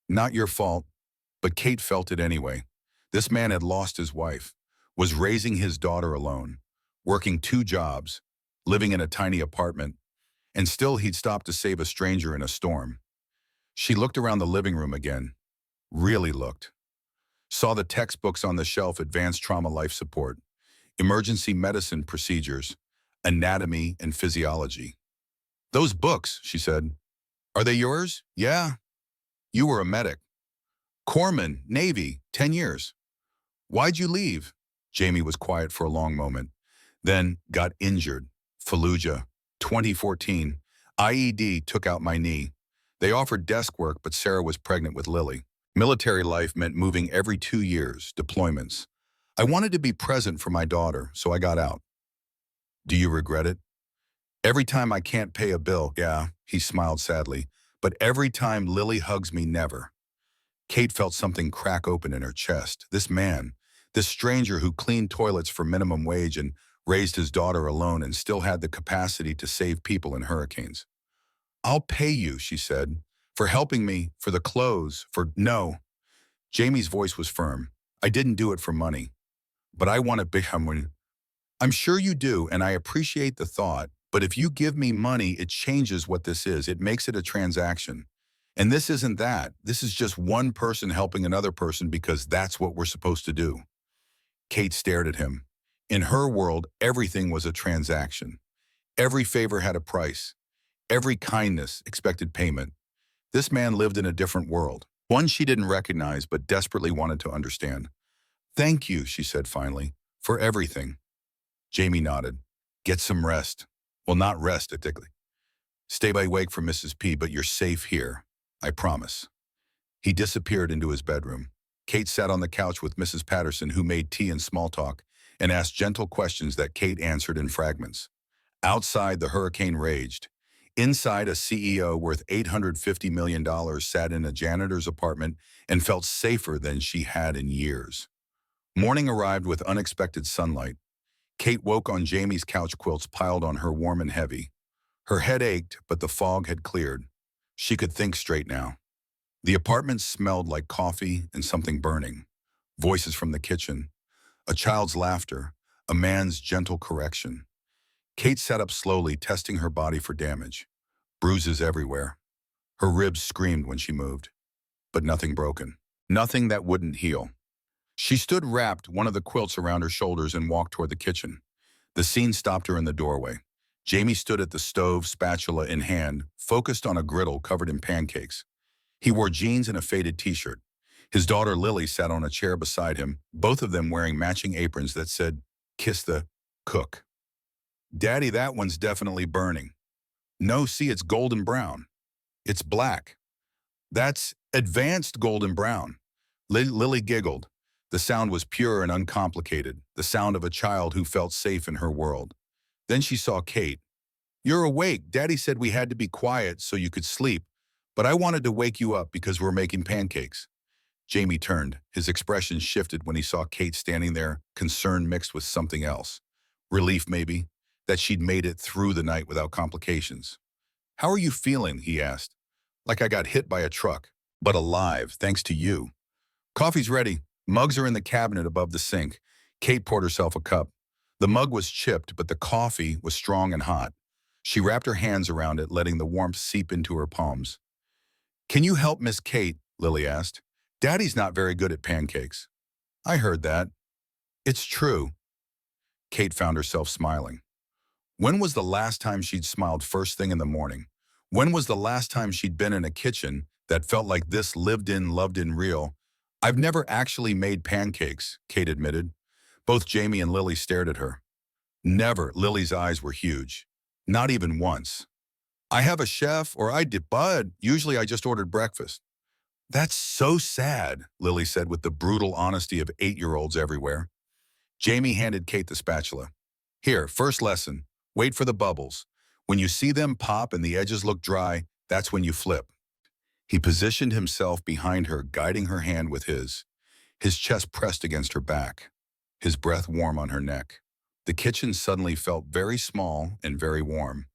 Not your fault, but Kate felt it anyway. This man had lost his wife, was raising his daughter alone, working 2 jobs, living in a tiny apartment, and still he'd stopped to save a stranger in a storm. She looked around the living room again, really looked. Saw the textbooks on the shelf, advanced trauma life support, emergency medicine procedures, anatomy and physiology. Those books, she said. Are they yours? Yeah. You were a medic. Corpsman, Navy, 10 years. Why'd you leave? Jamie was quiet for a long moment. Then got injured. Fallujah, 2014. IED took out my knee. They offered desk work, but Sarah was pregnant with Lily. Military life meant moving every 2 years, deployments. I wanted to be present for my daughter, so I got out. Do you regret it? Every time I can't pay a bill, yeah, he smiled sadly, but every time Lily hugs me, never. Kate felt something crack open in her chest. This man, this stranger who cleaned toilets for minimum wage and raised his daughter alone and still had the capacity to save people in hurricanes. I'll pay you, she said, for helping me, for the clothes, for no. Jamie's voice was firm. I didn't do it for money, but I want to be someone. I'm sure you do, and I appreciate the thought, but if you give me money, it changes what this is. It makes it a transaction. And this isn't that. This is just one person helping another person because that's what we're supposed to do. Kate stared at him. In her world, everything was a transaction. Every favor had a price. Every kindness expected payment. This man lived in a different world, one she didn't recognize but desperately wanted to understand. Thank you, she said finally, for everything. Jamie nodded. Get some rest. Well, not rest, particularly. Stay awake for Mrs. P, but you're safe here. I promise. He disappeared into his bedroom. Kate sat on the couch with Mrs. Patterson, who made tea and small talk, and asked gentle questions that Kate answered in fragments. Outside, the hurricane raged. Inside, a CEO worth $850 million sat in a janitor's apartment and felt safer than she had in years. Morning arrived with unexpected sunlight. Kate woke on Jamie's couch, quilts piled on her warm and heavy. Her head ached, but the fog had cleared. She could think straight now. The apartment smelled like coffee and something burning. Voices from the kitchen. A child's laughter. A man's gentle correction. Kate sat up slowly, testing her body for damage. Bruises everywhere. Her ribs screamed when she moved. But nothing broken. Nothing that wouldn't heal. She stood wrapped, one of the quilts around her shoulders, and walked toward the kitchen. The scene stopped her in the doorway. Jamie stood at the stove, spatula in hand, focused on a griddle covered in pancakes. He wore jeans and a faded t-shirt. His daughter Lily sat on a chair beside him, both of them wearing matching aprons that said, "Kiss the cook." "Daddy, that one's definitely burning." "No, see, it's golden brown." "It's black." "That's advanced golden brown." Lily giggled. The sound was pure and uncomplicated, the sound of a child who felt safe in her world. Then she saw Kate. "You're awake. Daddy said we had to be quiet so you could sleep, but I wanted to wake you up because we're making pancakes." Jamie turned. His expression shifted when he saw Kate standing there, concern mixed with something else. Relief, maybe, that she'd made it through the night without complications. "How are you feeling?" he asked. "Like I got hit by a truck, but alive, thanks to you." "Coffee's ready. Mugs are in the cabinet above the sink." Kate poured herself a cup. The mug was chipped, but the coffee was strong and hot. She wrapped her hands around it, letting the warmth seep into her palms. "Can you help Miss Kate?" Lily asked. "Daddy's not very good at pancakes." "I heard that." "It's true." Kate found herself smiling. When was the last time she'd smiled first thing in the morning? When was the last time she'd been in a kitchen that felt like this, lived in, loved in, real? "I've never actually made pancakes," Kate admitted. Both Jamie and Lily stared at her. "Never." Lily's eyes were huge. "Not even once." "I have a chef, or I did, but usually I just ordered breakfast." That's so sad, Lily said with the brutal honesty of 8-year-olds everywhere. Jamie handed Kate the spatula. Here, first lesson. Wait for the bubbles. When you see them pop and the edges look dry, that's when you flip. He positioned himself behind her, guiding her hand with his chest pressed against her back, his breath warm on her neck. The kitchen suddenly felt very small and very warm.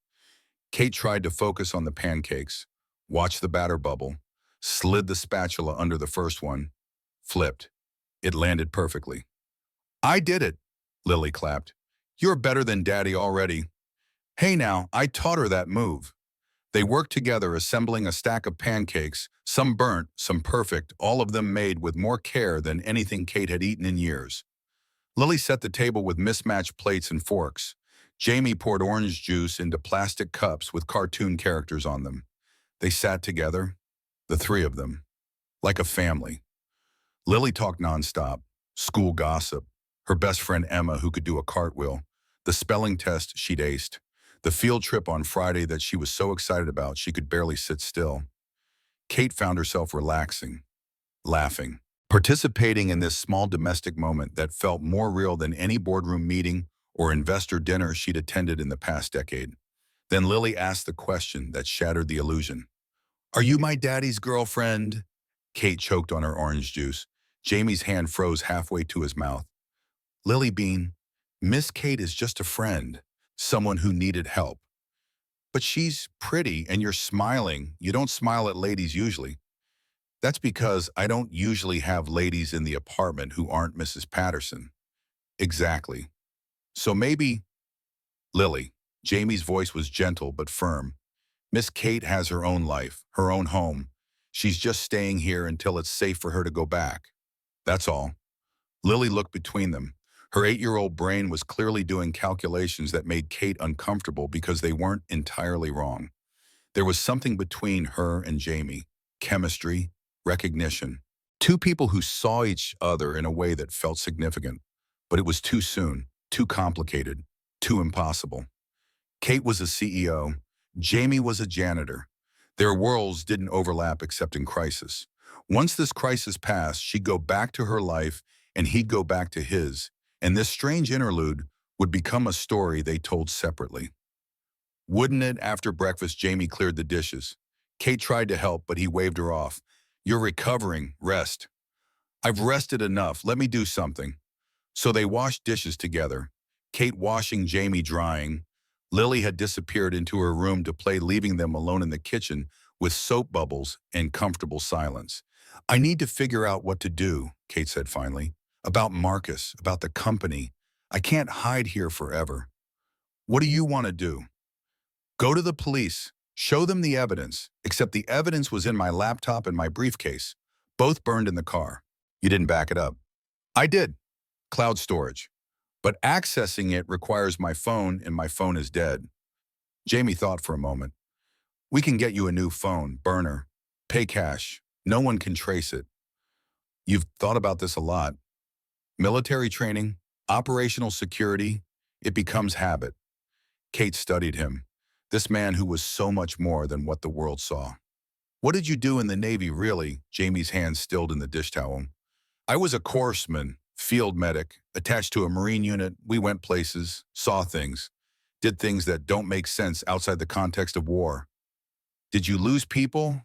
Kate tried to focus on the pancakes, watched the batter bubble, slid the spatula under the first one, flipped. It landed perfectly. I did it, Lily clapped. You're better than Daddy already. Hey now, I taught her that move. They worked together assembling a stack of pancakes, some burnt, some perfect, all of them made with more care than anything Kate had eaten in years. Lily set the table with mismatched plates and forks. Jamie poured orange juice into plastic cups with cartoon characters on them. They sat together, the three of them, like a family. Lily talked nonstop, school gossip, her best friend Emma who could do a cartwheel, the spelling test she'd aced, the field trip on Friday that she was so excited about she could barely sit still. Kate found herself relaxing, laughing, participating in this small domestic moment that felt more real than any boardroom meeting or investor dinner she'd attended in the past decade. Then Lily asked the question that shattered the illusion. Are you my daddy's girlfriend? Kate choked on her orange juice. Jamie's hand froze halfway to his mouth. Lily Bean, Miss Kate is just a friend, someone who needed help. But she's pretty and you're smiling. You don't smile at ladies usually. That's because I don't usually have ladies in the apartment who aren't Mrs. Patterson. Exactly. So maybe, Lily, Jamie's voice was gentle but firm. Miss Kate has her own life, her own home. She's just staying here until it's safe for her to go back. That's all. Lily looked between them. Her 8-year-old brain was clearly doing calculations that made Kate uncomfortable because they weren't entirely wrong. There was something between her and Jamie. Chemistry, recognition. Two people who saw each other in a way that felt significant. But it was too soon, too complicated, too impossible. Kate was a CEO. Jamie was a janitor. Their worlds didn't overlap except in crisis. Once this crisis passed, she'd go back to her life and he'd go back to his. And this strange interlude would become a story they told separately. Wouldn't it? After breakfast, Jamie cleared the dishes. Kate tried to help, but he waved her off. You're recovering. Rest. I've rested enough. Let me do something. So they washed dishes together. Kate washing, Jamie drying. Lily had disappeared into her room to play, leaving them alone in the kitchen with soap bubbles and comfortable silence. I need to figure out what to do, Kate said finally. About Marcus, about the company. I can't hide here forever. What do you want to do? Go to the police. Show them the evidence, except the evidence was in my laptop and my briefcase, both burned in the car. You didn't back it up. I did. Cloud storage. But accessing it requires my phone, and my phone is dead. Jamie thought for a moment. We can get you a new phone, burner. Pay cash. No one can trace it. You've thought about this a lot. Military training, operational security, it becomes habit. Kate studied him, this man who was so much more than what the world saw. What did you do in the Navy, really? Jamie's hand stilled in the dish towel. I was a corpsman, field medic, attached to a Marine unit. We went places, saw things, did things that don't make sense outside the context of war. Did you lose people?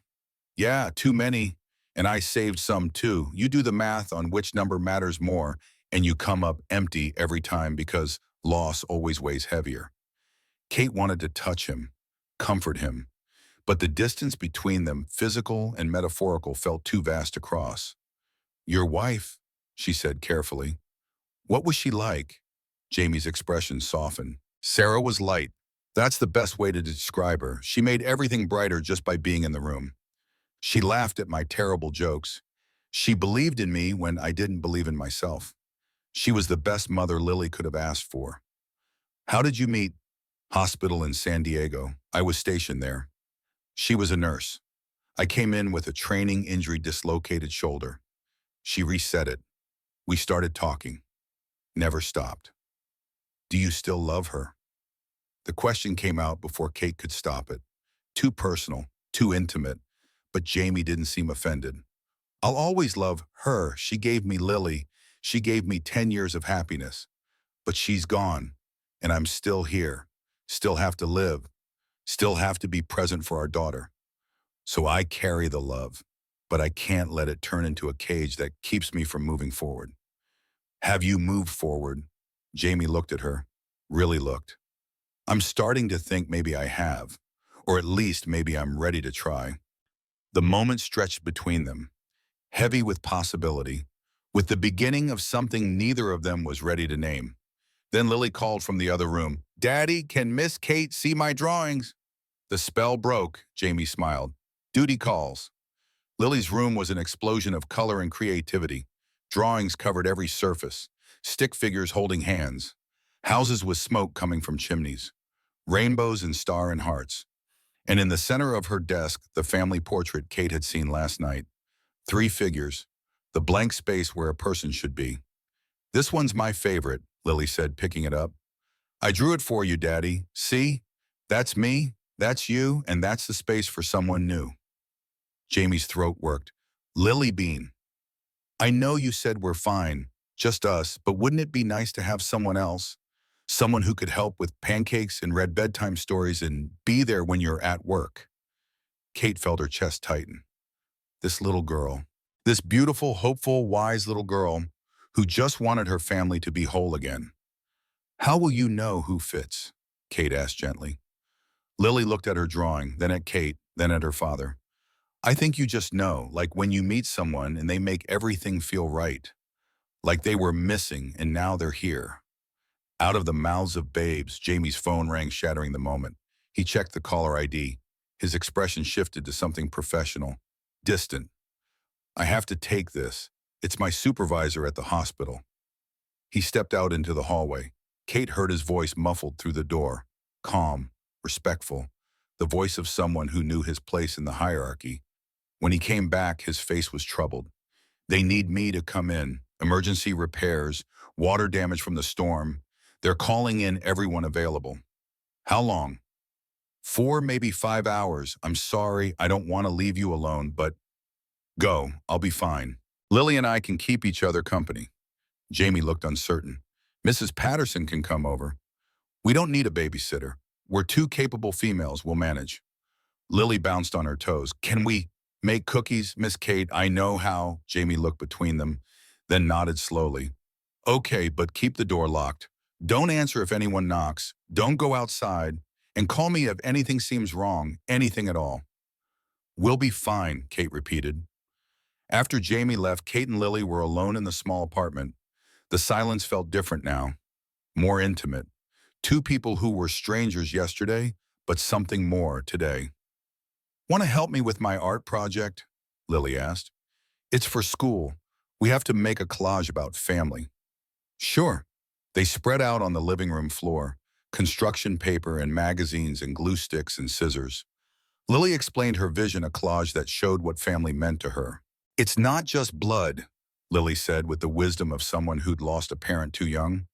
Yeah, too many. And I saved some too. You do the math on which number matters more, and you come up empty every time because loss always weighs heavier. Kate wanted to touch him, comfort him, but the distance between them, physical and metaphorical, felt too vast to cross. Your wife, she said carefully. What was she like? Jamie's expression softened. Sarah was light. That's the best way to describe her. She made everything brighter just by being in the room. She laughed at my terrible jokes. She believed in me when I didn't believe in myself. She was the best mother Lily could have asked for. How did you meet? Hospital in San Diego. I was stationed there. She was a nurse. I came in with a training injury, dislocated shoulder. She reset it. We started talking. Never stopped. Do you still love her? The question came out before Kate could stop it. Too personal, too intimate, but Jamie didn't seem offended. I'll always love her. She gave me Lily. She gave me 10 years of happiness. But she's gone, and I'm still here. Still have to live. Still have to be present for our daughter. So I carry the love, but I can't let it turn into a cage that keeps me from moving forward. Have you moved forward? Jamie looked at her, really looked. I'm starting to think maybe I have, or at least maybe I'm ready to try. The moment stretched between them, heavy with possibility, with the beginning of something neither of them was ready to name. Then Lily called from the other room, "Daddy, can Miss Kate see my drawings?" The spell broke, Jamie smiled. Duty calls. Lily's room was an explosion of color and creativity. Drawings covered every surface, stick figures holding hands, houses with smoke coming from chimneys, rainbows and star and hearts. And in the center of her desk, the family portrait Kate had seen last night. 3 figures, the blank space where a person should be. "This one's my favorite," Lily said, picking it up. "I drew it for you, Daddy. See? That's me, that's you, and that's the space for someone new." Jamie's throat worked. "Lily Bean, I know you said we're fine, just us, but wouldn't it be nice to have someone else? Someone who could help with pancakes and read bedtime stories and be there when you're at work." Kate felt her chest tighten. This little girl, this beautiful, hopeful, wise little girl who just wanted her family to be whole again. "How will you know who fits?" Kate asked gently. Lily looked at her drawing, then at Kate, then at her father. "I think you just know, like when you meet someone and they make everything feel right. Like they were missing and now they're here." Out of the mouths of babes, Jamie's phone rang, shattering the moment. He checked the caller ID. His expression shifted to something professional, distant. "I have to take this. It's my supervisor at the hospital." He stepped out into the hallway. Kate heard his voice muffled through the door, calm, respectful, the voice of someone who knew his place in the hierarchy. When he came back, his face was troubled. "They need me to come in. Emergency repairs, water damage from the storm. They're calling in everyone available." "How long?" 4, maybe 5 hours. "I'm sorry, I don't want to leave you alone, but go, I'll be fine. Lily and I can keep each other company." Jamie looked uncertain. "Mrs. Patterson can come over." "We don't need a babysitter. We're 2 capable females, we'll manage." Lily bounced on her toes. "Can we make cookies, Miss Kate? I know how." Jamie looked between them, then nodded slowly. "Okay, but keep the door locked. Don't answer if anyone knocks. Don't go outside. And call me if anything seems wrong, anything at all." "We'll be fine," Kate repeated. After Jamie left, Kate and Lily were alone in the small apartment. The silence felt different now, more intimate. 2 people who were strangers yesterday, but something more today. "Want to help me with my art project?" Lily asked. "It's for school. We have to make a collage about family." "Sure." They spread out on the living room floor, construction paper and magazines and glue sticks and scissors. Lily explained her vision, a collage that showed what family meant to her. "It's not just blood," Lily said with the wisdom of someone who'd lost a parent too young.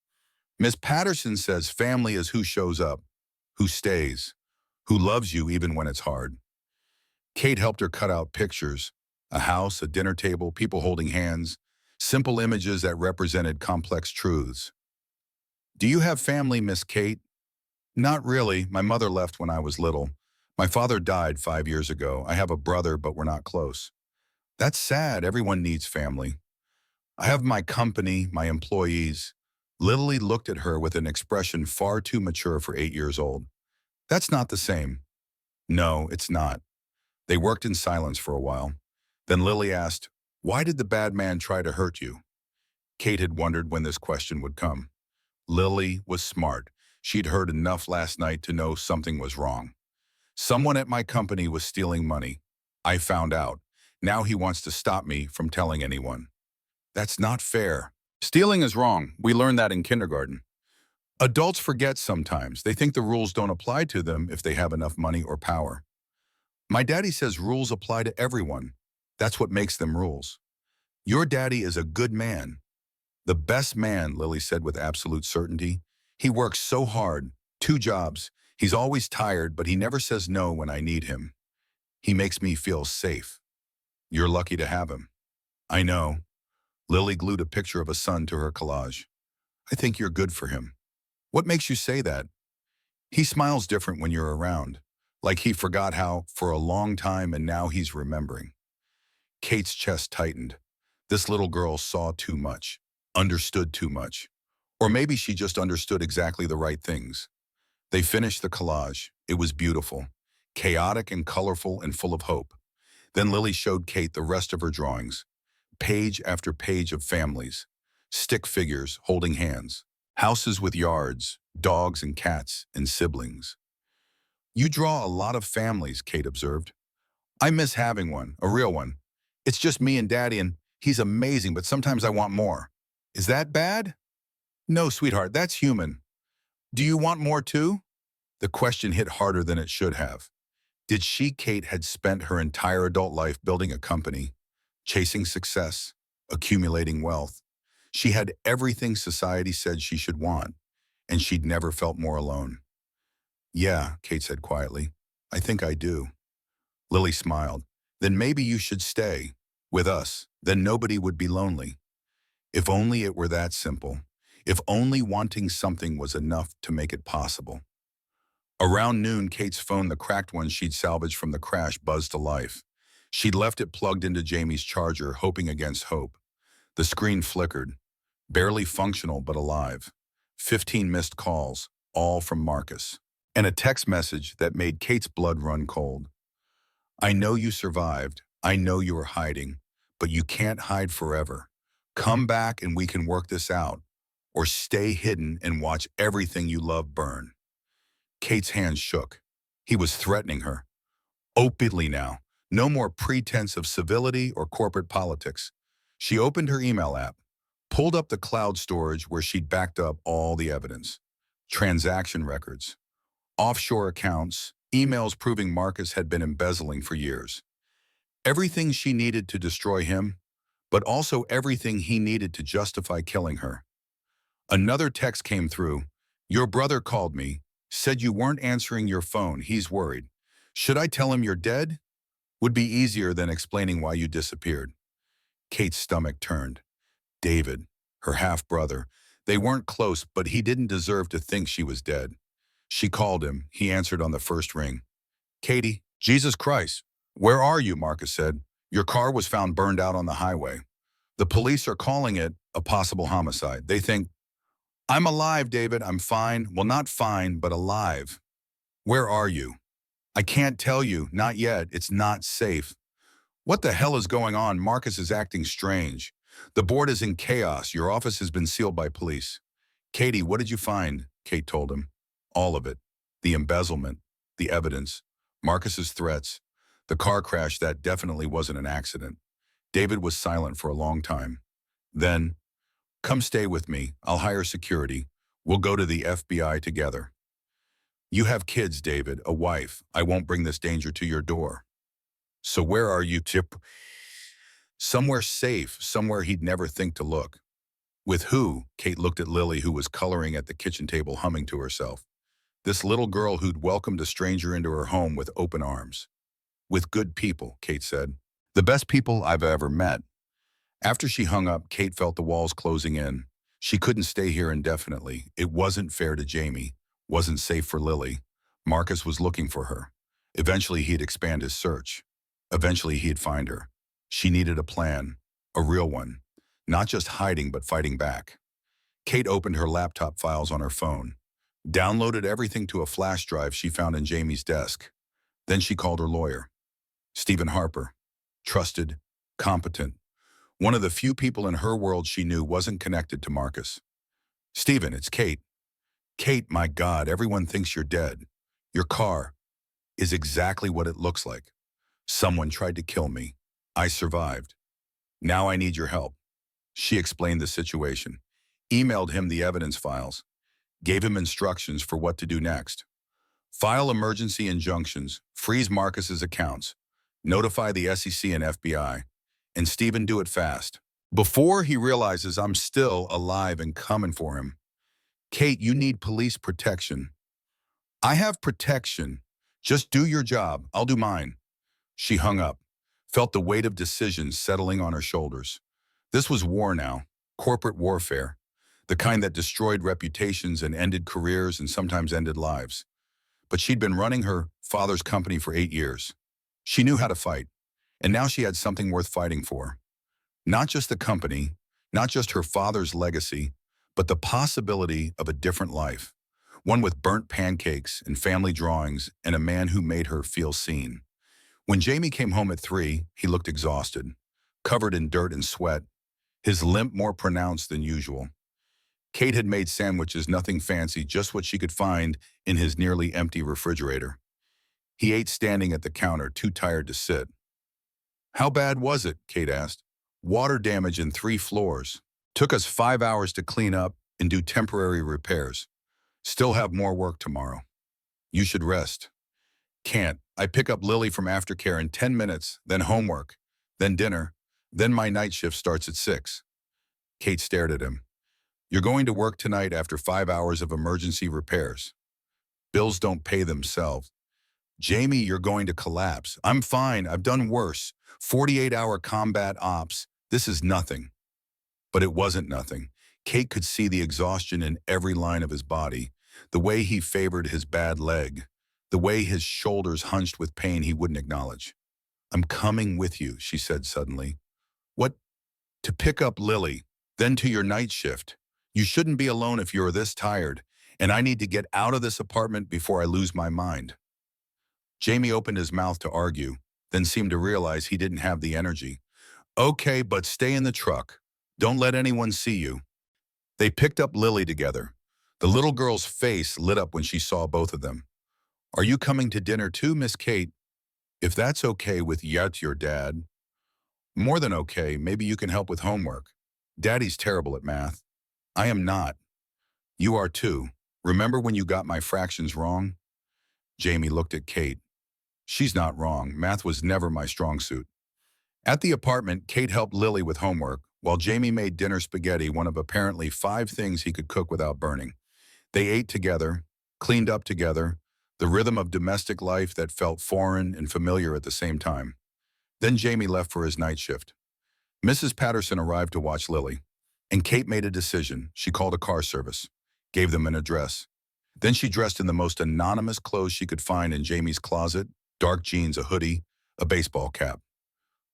"Miss Patterson says family is who shows up, who stays, who loves you even when it's hard." Kate helped her cut out pictures, a house, a dinner table, people holding hands, simple images that represented complex truths. "Do you have family, Miss Kate?" "Not really. My mother left when I was little. My father died 5 years ago. I have a brother, but we're not close." "That's sad. Everyone needs family." "I have my company, my employees." Lily looked at her with an expression far too mature for 8 years old. "That's not the same." "No, it's not." They worked in silence for a while. Then Lily asked, "Why did the bad man try to hurt you?" Kate had wondered when this question would come. Lily was smart. She'd heard enough last night to know something was wrong. "Someone at my company was stealing money. I found out. Now he wants to stop me from telling anyone." "That's not fair." "Stealing is wrong. We learned that in kindergarten." "Adults forget sometimes. They think the rules don't apply to them if they have enough money or power." "My daddy says rules apply to everyone. That's what makes them rules." "Your daddy is a good man." "The best man," Lily said with absolute certainty. "He works so hard, 2 jobs. He's always tired, but he never says no when I need him. He makes me feel safe." "You're lucky to have him." I know. Lily glued a picture of a son to her collage. I think you're good for him. What makes you say that? He smiles different when you're around. Like he forgot how for a long time and now he's remembering. Kate's chest tightened. This little girl saw too much, understood too much. Or maybe she just understood exactly the right things. They finished the collage. It was beautiful, chaotic and colorful and full of hope. Then Lily showed Kate the rest of her drawings, page after page of families, stick figures holding hands, houses with yards, dogs and cats and siblings. You draw a lot of families, Kate observed. I miss having one, a real one. It's just me and Daddy and he's amazing, but sometimes I want more. Is that bad? No, sweetheart, that's human. Do you want more too? The question hit harder than it should have. Did she, Kate, had spent her entire adult life building a company, chasing success, accumulating wealth. She had everything society said she should want, and she'd never felt more alone. Yeah, Kate said quietly. I think I do. Lily smiled. Then maybe you should stay with us. Then nobody would be lonely. If only it were that simple. If only wanting something was enough to make it possible. Around noon, Kate's phone, the cracked one she'd salvaged from the crash, buzzed to life. She'd left it plugged into Jamie's charger, hoping against hope. The screen flickered, barely functional but alive. 15 missed calls, all from Marcus. And a text message that made Kate's blood run cold. I know you survived. I know you were hiding, but you can't hide forever. Come back and we can work this out. Or stay hidden and watch everything you love burn. Kate's hands shook. He was threatening her. Openly now. No more pretense of civility or corporate politics. She opened her email app, pulled up the cloud storage where she'd backed up all the evidence. Transaction records, offshore accounts, emails proving Marcus had been embezzling for years. Everything she needed to destroy him, but also everything he needed to justify killing her. Another text came through. Your brother called me, said you weren't answering your phone. He's worried. Should I tell him you're dead? Would be easier than explaining why you disappeared. Kate's stomach turned. David, her half-brother. They weren't close, but he didn't deserve to think she was dead. She called him. He answered on the first ring. Katie, Jesus Christ. Where are you? Marcus said. Your car was found burned out on the highway. The police are calling it a possible homicide. They think, I'm alive, David. I'm fine. Well, not fine, but alive. Where are you? I can't tell you. Not yet. It's not safe. What the hell is going on? Marcus is acting strange. The board is in chaos. Your office has been sealed by police. Katie, what did you find? Kate told him. All of it. The embezzlement, the evidence, Marcus's threats, the car crash that definitely wasn't an accident. David was silent for a long time. Then, come stay with me. I'll hire security. We'll go to the FBI together. You have kids, David, a wife. I won't bring this danger to your door. So where are you, Chip? Somewhere safe, somewhere he'd never think to look. With who? Kate looked at Lily, who was coloring at the kitchen table, humming to herself. This little girl who'd welcomed a stranger into her home with open arms. With good people, Kate said. The best people I've ever met. After she hung up, Kate felt the walls closing in. She couldn't stay here indefinitely. It wasn't fair to Jamie, wasn't safe for Lily. Marcus was looking for her. Eventually he'd expand his search. Eventually he'd find her. She needed a plan, a real one. Not just hiding, but fighting back. Kate opened her laptop files on her phone, downloaded everything to a flash drive she found in Jamie's desk. Then she called her lawyer, Stephen Harper. Trusted, competent. One of the few people in her world she knew wasn't connected to Marcus. Stephen, it's Kate. Kate, my God, everyone thinks you're dead. Your car is exactly what it looks like. Someone tried to kill me. I survived. Now I need your help. She explained the situation, emailed him the evidence files, gave him instructions for what to do next. File emergency injunctions, freeze Marcus's accounts, notify the SEC and FBI, and Stephen, do it fast. Before he realizes I'm still alive and coming for him. Kate, you need police protection. I have protection. Just do your job. I'll do mine. She hung up. felt the weight of decisions settling on her shoulders. This was war now, corporate warfare, the kind that destroyed reputations and ended careers and sometimes ended lives. But she'd been running her father's company for 8 years. She knew how to fight, and now she had something worth fighting for. Not just the company, not just her father's legacy, but the possibility of a different life. One with burnt pancakes and family drawings and a man who made her feel seen. When Jamie came home at 3, he looked exhausted, covered in dirt and sweat, his limp more pronounced than usual. Kate had made sandwiches, nothing fancy, just what she could find in his nearly empty refrigerator. He ate standing at the counter, too tired to sit. "How bad was it?" Kate asked. "Water damage in 3 floors. Took us 5 hours to clean up and do temporary repairs. Still have more work tomorrow. You should rest." "Can't. I pick up Lily from aftercare in 10 minutes, then homework, then dinner, then my night shift starts at 6. Kate stared at him. "You're going to work tonight after 5 hours of emergency repairs. Bills don't pay themselves." "Jamie, you're going to collapse." "I'm fine. I've done worse. 48-hour combat ops. This is nothing." But it wasn't nothing. Kate could see the exhaustion in every line of his body, the way he favored his bad leg, the way his shoulders hunched with pain he wouldn't acknowledge. "I'm coming with you," she said suddenly. "What?" "To pick up Lily, then to your night shift. You shouldn't be alone if you're this tired, and I need to get out of this apartment before I lose my mind." Jamie opened his mouth to argue, then seemed to realize he didn't have the energy. "Okay, but stay in the truck. Don't let anyone see you." They picked up Lily together. The little girl's face lit up when she saw both of them. "Are you coming to dinner too, Miss Kate?" "If that's okay with your dad." "More than okay, maybe you can help with homework. Daddy's terrible at math." "I am not." "You are too. Remember when you got my fractions wrong?" Jamie looked at Kate. "She's not wrong. Math was never my strong suit." At the apartment, Kate helped Lily with homework, while Jamie made dinner spaghetti, one of apparently 5 things he could cook without burning. They ate together, cleaned up together, the rhythm of domestic life that felt foreign and familiar at the same time. Then Jamie left for his night shift. Mrs. Patterson arrived to watch Lily, and Kate made a decision. She called a car service, gave them an address. Then she dressed in the most anonymous clothes she could find in Jamie's closet, dark jeans, a hoodie, a baseball cap.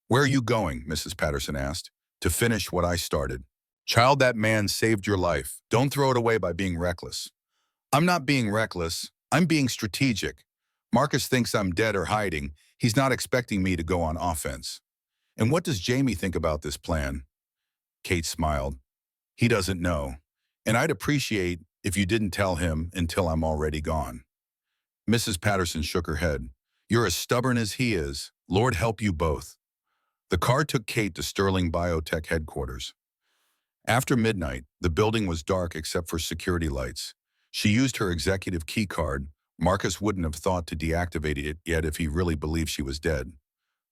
"Where are you going?" Mrs. Patterson asked. "To finish what I started." "Child, that man saved your life. Don't throw it away by being reckless." "I'm not being reckless. I'm being strategic. Marcus thinks I'm dead or hiding. He's not expecting me to go on offense." "And what does Jamie think about this plan?" Kate smiled. "He doesn't know. And I'd appreciate if you didn't tell him until I'm already gone." Mrs. Patterson shook her head. "You're as stubborn as he is. Lord help you both." The car took Kate to Sterling Biotech headquarters. After midnight, the building was dark except for security lights. She used her executive key card. Marcus wouldn't have thought to deactivate it yet if he really believed she was dead.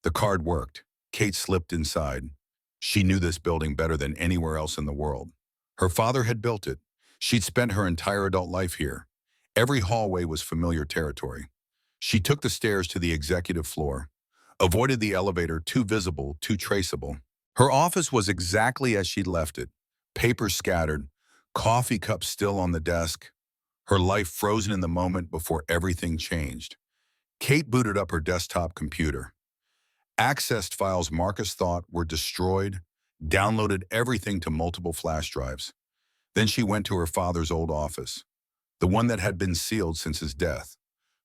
The card worked. Kate slipped inside. She knew this building better than anywhere else in the world. Her father had built it. She'd spent her entire adult life here. Every hallway was familiar territory. She took the stairs to the executive floor, avoided the elevator, too visible, too traceable. Her office was exactly as she'd left it. Papers scattered, coffee cups still on the desk, her life frozen in the moment before everything changed. Kate booted up her desktop computer. Accessed files Marcus thought were destroyed, downloaded everything to multiple flash drives. Then she went to her father's old office, the one that had been sealed since his death,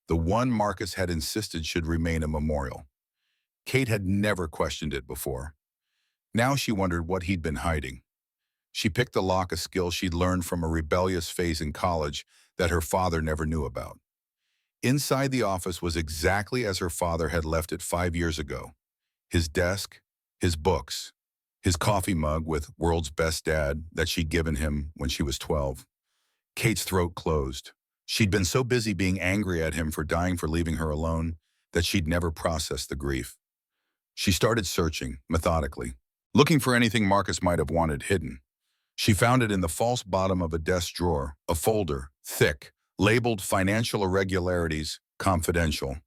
the one Marcus had insisted should remain a memorial. Kate had never questioned it before. Now she wondered what he'd been hiding. She picked the lock, a skill she'd learned from a rebellious phase in college that her father never knew about. Inside the office was exactly as her father had left it 5 years ago. His desk, his books, his coffee mug with "World's Best Dad" that she'd given him when she was 12. Kate's throat closed. She'd been so busy being angry at him for dying for leaving her alone that she'd never processed the grief. She started searching, methodically, looking for anything Marcus might have wanted hidden. She found it in the false bottom of a desk drawer, a folder, thick, labeled "Financial Irregularities, Confidential."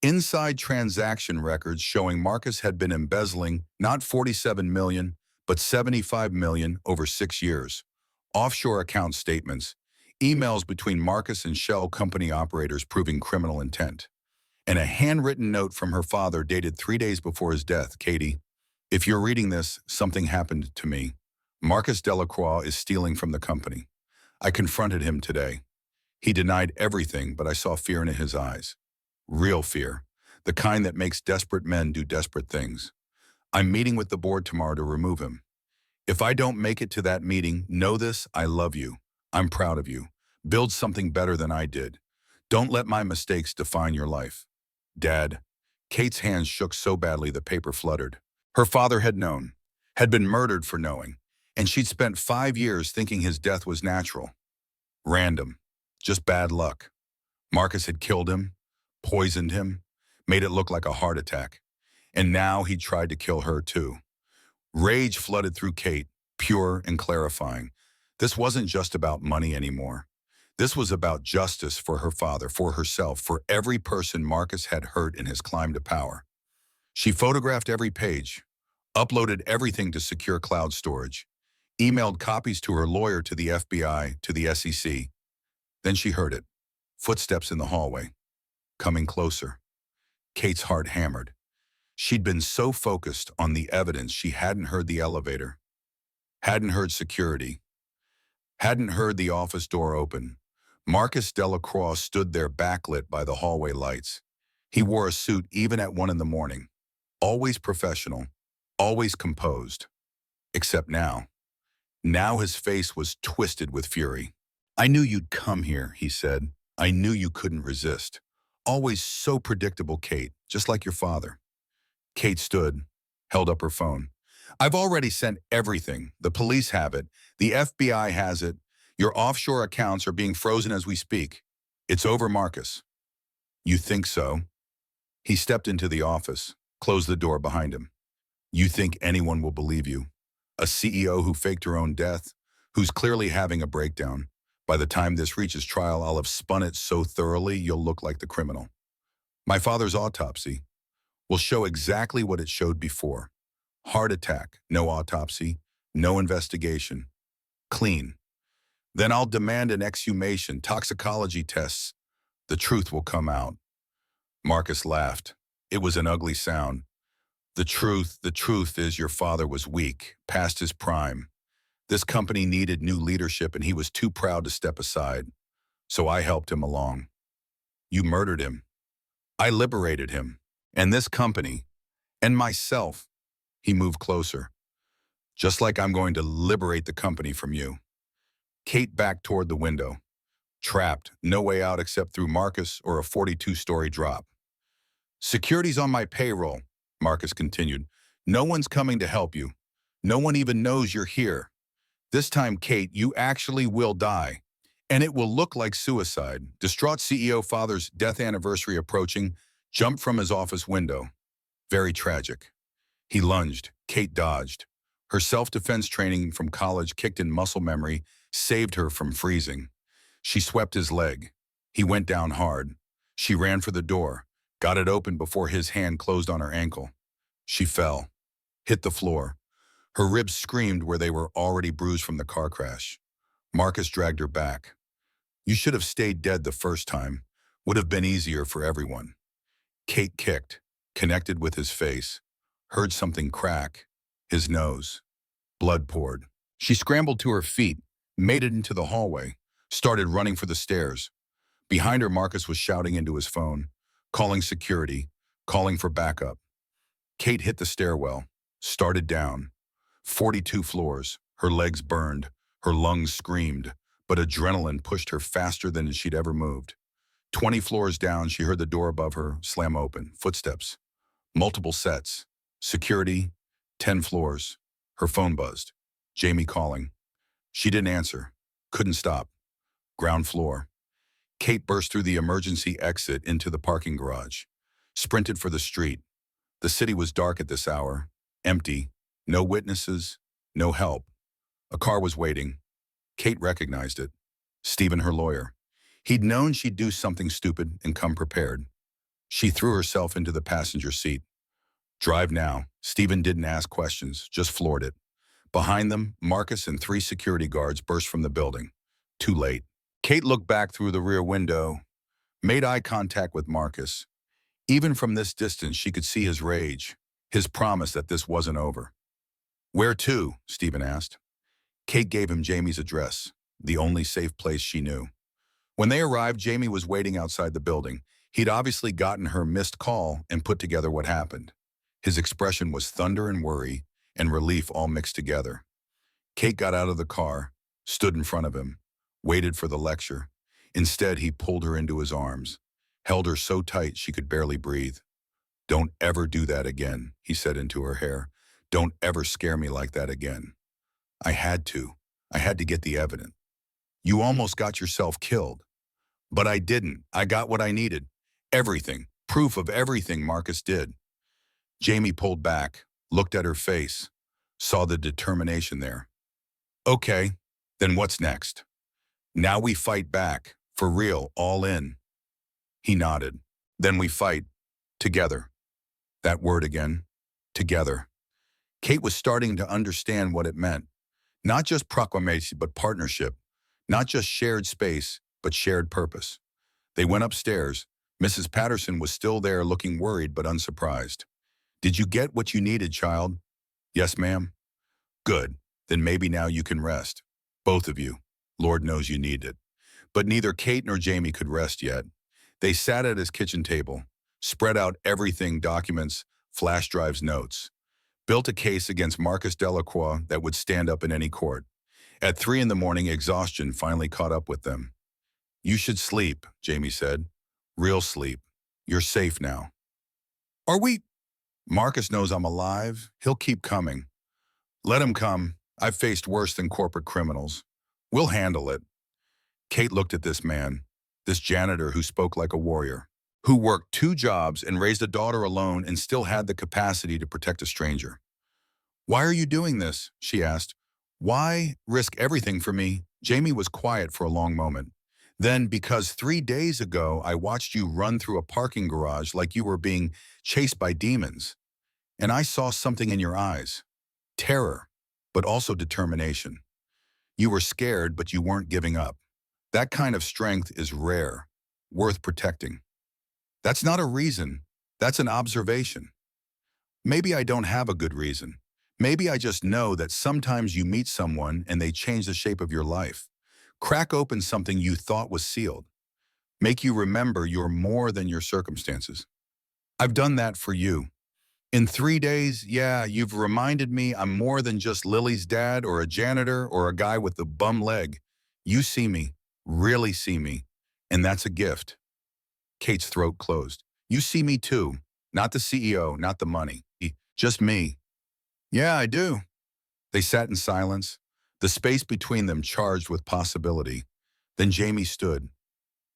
Inside transaction records showing Marcus had been embezzling not 47 million, but 75 million over 6 years. Offshore account statements, emails between Marcus and shell company operators proving criminal intent, and a handwritten note from her father dated 3 days before his death. Katie, if you're reading this, something happened to me. Marcus Delacroix is stealing from the company. I confronted him today. He denied everything, but I saw fear in his eyes. Real fear. The kind that makes desperate men do desperate things. I'm meeting with the board tomorrow to remove him. If I don't make it to that meeting, know this, I love you. I'm proud of you. Build something better than I did. Don't let my mistakes define your life. Dad. Kate's hands shook so badly the paper fluttered. Her father had known, had been murdered for knowing, and she'd spent 5 years thinking his death was natural. Random. Just bad luck. Marcus had killed him, poisoned him, made it look like a heart attack. And now he tried to kill her too. Rage flooded through Kate, pure and clarifying. This wasn't just about money anymore. This was about justice for her father, for herself, for every person Marcus had hurt in his climb to power. She photographed every page, uploaded everything to secure cloud storage, emailed copies to her lawyer, to the FBI, to the SEC. Then she heard it. Footsteps in the hallway. Coming closer. Kate's heart hammered. She'd been so focused on the evidence she hadn't heard the elevator, hadn't heard security, hadn't heard the office door open. Marcus Delacroix stood there backlit by the hallway lights. He wore a suit even at 1 in the morning. Always professional, always composed. Except now. Now his face was twisted with fury. I knew you'd come here, he said. I knew you couldn't resist. Always so predictable, Kate, just like your father. Kate stood, held up her phone. I've already sent everything. The police have it. The FBI has it. Your offshore accounts are being frozen as we speak. It's over, Marcus. You think so? He stepped into the office, closed the door behind him. You think anyone will believe you? A CEO who faked her own death, who's clearly having a breakdown. By the time this reaches trial, I'll have spun it so thoroughly you'll look like the criminal. My father's autopsy will show exactly what it showed before. Heart attack, no autopsy, no investigation. Clean. Then I'll demand an exhumation, toxicology tests. The truth will come out. Marcus laughed. It was an ugly sound. The truth is your father was weak, past his prime. This company needed new leadership and he was too proud to step aside. So I helped him along. You murdered him. I liberated him. And this company. And myself. He moved closer. Just like I'm going to liberate the company from you. Kate backed toward the window. Trapped, no way out except through Marcus or a 42-story drop. Security's on my payroll, Marcus continued. No one's coming to help you. No one even knows you're here. This time, Kate, you actually will die. And it will look like suicide. Distraught CEO father's death anniversary approaching, jumped from his office window. Very tragic. He lunged. Kate dodged. Her self-defense training from college kicked in muscle memory, saved her from freezing. She swept his leg. He went down hard. She ran for the door, got it open before his hand closed on her ankle. She fell, hit the floor. Her ribs screamed where they were already bruised from the car crash. Marcus dragged her back. You should have stayed dead the first time. Would have been easier for everyone. Kate kicked, connected with his face, heard something crack, his nose. Blood poured. She scrambled to her feet, made it into the hallway, started running for the stairs. Behind her, Marcus was shouting into his phone, calling security, calling for backup. Kate hit the stairwell, started down. 42 floors, her legs burned, her lungs screamed, but adrenaline pushed her faster than she'd ever moved. 20 floors down, she heard the door above her slam open, footsteps, multiple sets, security, 10 floors. Her phone buzzed. Jamie calling. She didn't answer, couldn't stop. Ground floor. Kate burst through the emergency exit into the parking garage, sprinted for the street. The city was dark at this hour, empty, no witnesses, no help. A car was waiting. Kate recognized it. Stephen, her lawyer. He'd known she'd do something stupid and come prepared. She threw herself into the passenger seat. Drive now. Stephen didn't ask questions, just floored it. Behind them, Marcus and three security guards burst from the building. Too late. Kate looked back through the rear window, made eye contact with Marcus. Even from this distance, she could see his rage, his promise that this wasn't over. Where to? Stephen asked. Kate gave him Jamie's address, the only safe place she knew. When they arrived, Jamie was waiting outside the building. He'd obviously gotten her missed call and put together what happened. His expression was thunder and worry and relief all mixed together. Kate got out of the car, stood in front of him, waited for the lecture. Instead, he pulled her into his arms, held her so tight she could barely breathe. Don't ever do that again, he said into her hair. Don't ever scare me like that again. I had to. I had to get the evidence. You almost got yourself killed. But I didn't. I got what I needed. Everything. Proof of everything Marcus did. Jamie pulled back, looked at her face, saw the determination there. Okay, then what's next? Now we fight back. For real, all in. He nodded. Then we fight. Together. That word again. Together. Kate was starting to understand what it meant. Not just proclamation, but partnership. Not just shared space, but shared purpose. They went upstairs. Mrs. Patterson was still there looking worried but unsurprised. Did you get what you needed, child? Yes, ma'am. Good. Then maybe now you can rest. Both of you. Lord knows you need it. But neither Kate nor Jamie could rest yet. They sat at his kitchen table, spread out everything, documents, flash drives, notes. Built a case against Marcus Delacroix that would stand up in any court. At 3 in the morning, exhaustion finally caught up with them. You should sleep, Jamie said. Real sleep. You're safe now. Are we? Marcus knows I'm alive. He'll keep coming. Let him come. I've faced worse than corporate criminals. We'll handle it. Kate looked at this man, this janitor who spoke like a warrior, who worked 2 jobs and raised a daughter alone and still had the capacity to protect a stranger. Why are you doing this? She asked. Why risk everything for me? Jamie was quiet for a long moment. Then, because 3 days ago, I watched you run through a parking garage like you were being chased by demons. And I saw something in your eyes. Terror, but also determination. You were scared, but you weren't giving up. That kind of strength is rare, worth protecting. That's not a reason. That's an observation. Maybe I don't have a good reason. Maybe I just know that sometimes you meet someone and they change the shape of your life. Crack open something you thought was sealed. Make you remember you're more than your circumstances. I've done that for you. In 3 days, yeah, you've reminded me I'm more than just Lily's dad or a janitor or a guy with a bum leg. You see me, really see me, and that's a gift. Kate's throat closed. You see me too, not the CEO, not the money, just me. Yeah, I do. They sat in silence, the space between them charged with possibility. Then Jamie stood.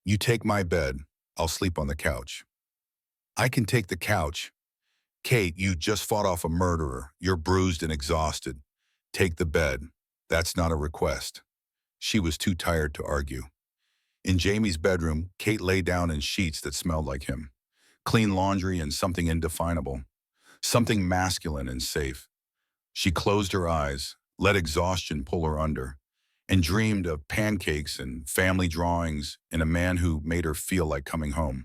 You take my bed, I'll sleep on the couch. I can take the couch. Kate, you just fought off a murderer. You're bruised and exhausted. Take the bed. That's not a request. She was too tired to argue. In Jamie's bedroom, Kate lay down in sheets that smelled like him. Clean laundry and something indefinable. Something masculine and safe. She closed her eyes, let exhaustion pull her under, and dreamed of pancakes and family drawings and a man who made her feel like coming home.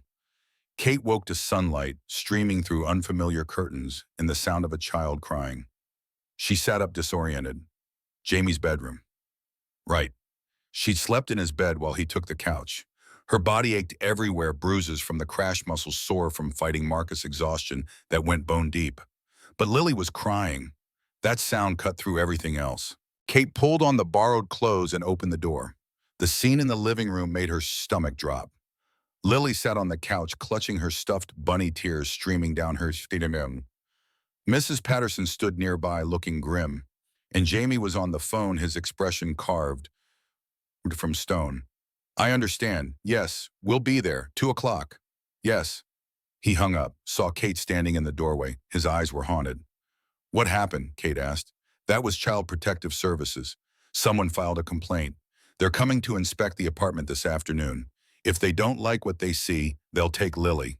Kate woke to sunlight streaming through unfamiliar curtains and the sound of a child crying. She sat up disoriented. Jamie's bedroom. Right. She'd slept in his bed while he took the couch. Her body ached everywhere, bruises from the crash muscles sore from fighting Marcus' exhaustion that went bone deep. But Lily was crying. That sound cut through everything else. Kate pulled on the borrowed clothes and opened the door. The scene in the living room made her stomach drop. Lily sat on the couch, clutching her stuffed bunny, tears streaming down her face. Mrs. Patterson stood nearby, looking grim, and Jamie was on the phone, his expression carved from stone. I understand. Yes, we'll be there. 2 o'clock. Yes. He hung up, saw Kate standing in the doorway. His eyes were haunted. What happened? Kate asked. That was Child Protective Services. Someone filed a complaint. They're coming to inspect the apartment this afternoon. If they don't like what they see, they'll take Lily.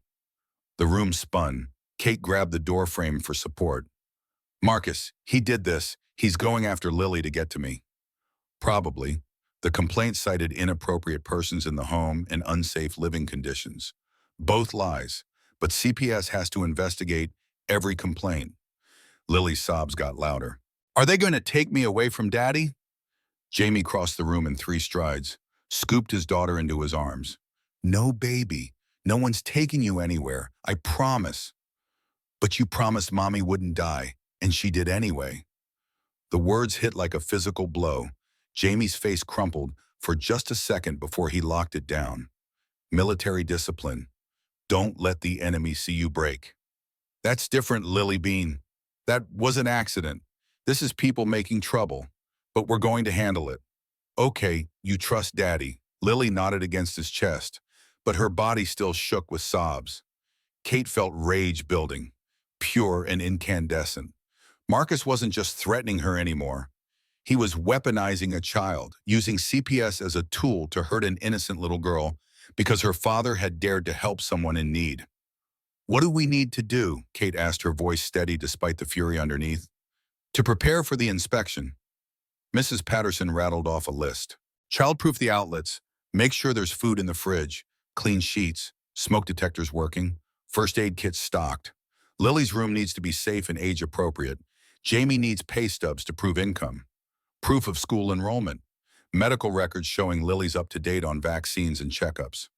The room spun. Kate grabbed the door frame for support. Marcus, he did this. He's going after Lily to get to me. Probably. The complaint cited inappropriate persons in the home and unsafe living conditions. Both lies, but CPS has to investigate every complaint. Lily's sobs got louder. Are they going to take me away from Daddy? Jamie crossed the room in 3 strides, scooped his daughter into his arms. No, baby. No one's taking you anywhere. I promise. But you promised Mommy wouldn't die, and she did anyway. The words hit like a physical blow. Jamie's face crumpled for just a second before he locked it down. Military discipline. Don't let the enemy see you break. That's different, Lily Bean. That was an accident. This is people making trouble, but we're going to handle it. Okay, you trust Daddy. Lily nodded against his chest, but her body still shook with sobs. Kate felt rage building, pure and incandescent. Marcus wasn't just threatening her anymore. He was weaponizing a child, using CPS as a tool to hurt an innocent little girl because her father had dared to help someone in need. What do we need to do? Kate asked, her voice steady despite the fury underneath. To prepare for the inspection. Mrs. Patterson rattled off a list. Childproof the outlets, make sure there's food in the fridge, clean sheets, smoke detectors working, first aid kits stocked. Lily's room needs to be safe and age appropriate. Jamie needs pay stubs to prove income. Proof of school enrollment. Medical records showing Lily's up to date on vaccines and checkups.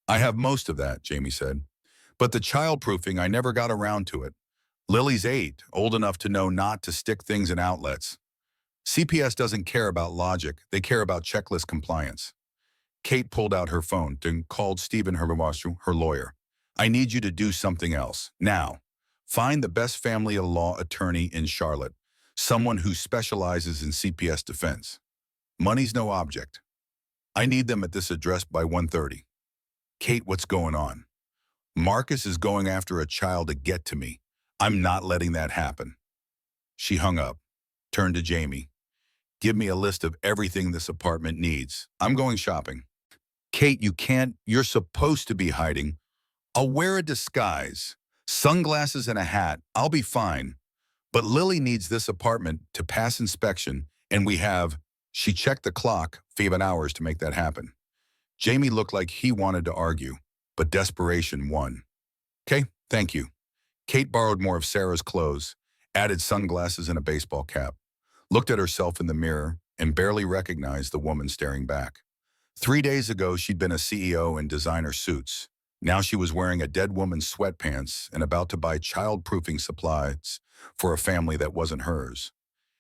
I have most of that, Jamie said. But the childproofing, I never got around to it. Lily's 8, old enough to know not to stick things in outlets. CPS doesn't care about logic, they care about checklist compliance. Kate pulled out her phone and called Stephen Herberwasser, her lawyer. I need you to do something else, now. Find the best family law attorney in Charlotte, someone who specializes in CPS defense. Money's no object. I need them at this address by 1:30. Kate, what's going on? Marcus is going after a child to get to me. I'm not letting that happen. She hung up, turned to Jamie. Give me a list of everything this apartment needs. I'm going shopping. Kate, you can't. You're supposed to be hiding. I'll wear a disguise, sunglasses and a hat. I'll be fine. But Lily needs this apartment to pass inspection, and we have, she checked the clock, 5 hours to make that happen. Jamie looked like he wanted to argue, but desperation won. Okay, thank you. Kate borrowed more of Sarah's clothes, added sunglasses and a baseball cap, looked at herself in the mirror, and barely recognized the woman staring back. 3 days ago, she'd been a CEO in designer suits. Now she was wearing a dead woman's sweatpants and about to buy child-proofing supplies for a family that wasn't hers.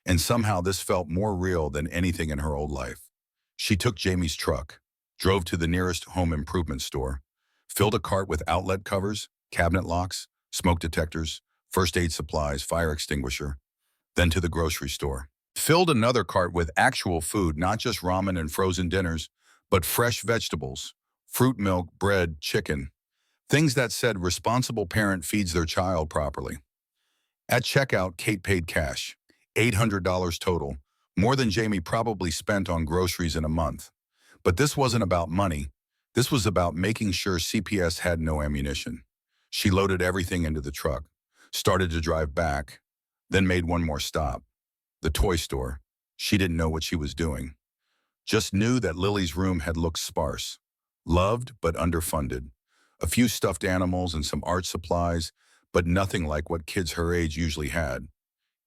And somehow this felt more real than anything in her old life. She took Jamie's truck, drove to the nearest home improvement store, filled a cart with outlet covers, cabinet locks, smoke detectors, first aid supplies, fire extinguisher, then to the grocery store. Filled another cart with actual food, not just ramen and frozen dinners, but fresh vegetables, fruit, milk, bread, chicken, things that said responsible parent feeds their child properly. At checkout, Kate paid cash, $800 total, more than Jamie probably spent on groceries in a month. But this wasn't about money. This was about making sure CPS had no ammunition. She loaded everything into the truck, started to drive back, then made one more stop. The toy store. She didn't know what she was doing. Just knew that Lily's room had looked sparse. Loved, but underfunded. A few stuffed animals and some art supplies, but nothing like what kids her age usually had.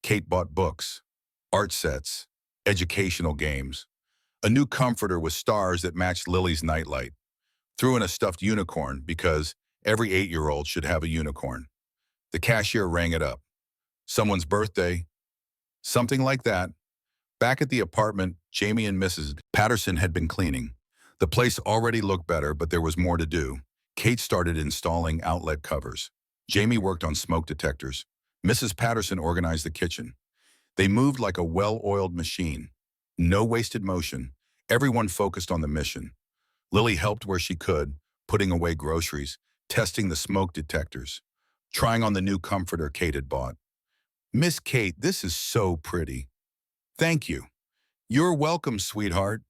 Kate bought books, art sets, educational games, a new comforter with stars that matched Lily's nightlight. Threw in a stuffed unicorn because every 8-year-old should have a unicorn. The cashier rang it up. Someone's birthday, something like that. Back at the apartment, Jamie and Mrs. Patterson had been cleaning. The place already looked better, but there was more to do. Kate started installing outlet covers. Jamie worked on smoke detectors. Mrs. Patterson organized the kitchen. They moved like a well-oiled machine. No wasted motion. Everyone focused on the mission. Lily helped where she could, putting away groceries, testing the smoke detectors, trying on the new comforter Kate had bought. Miss Kate, this is so pretty. Thank you. You're welcome, sweetheart.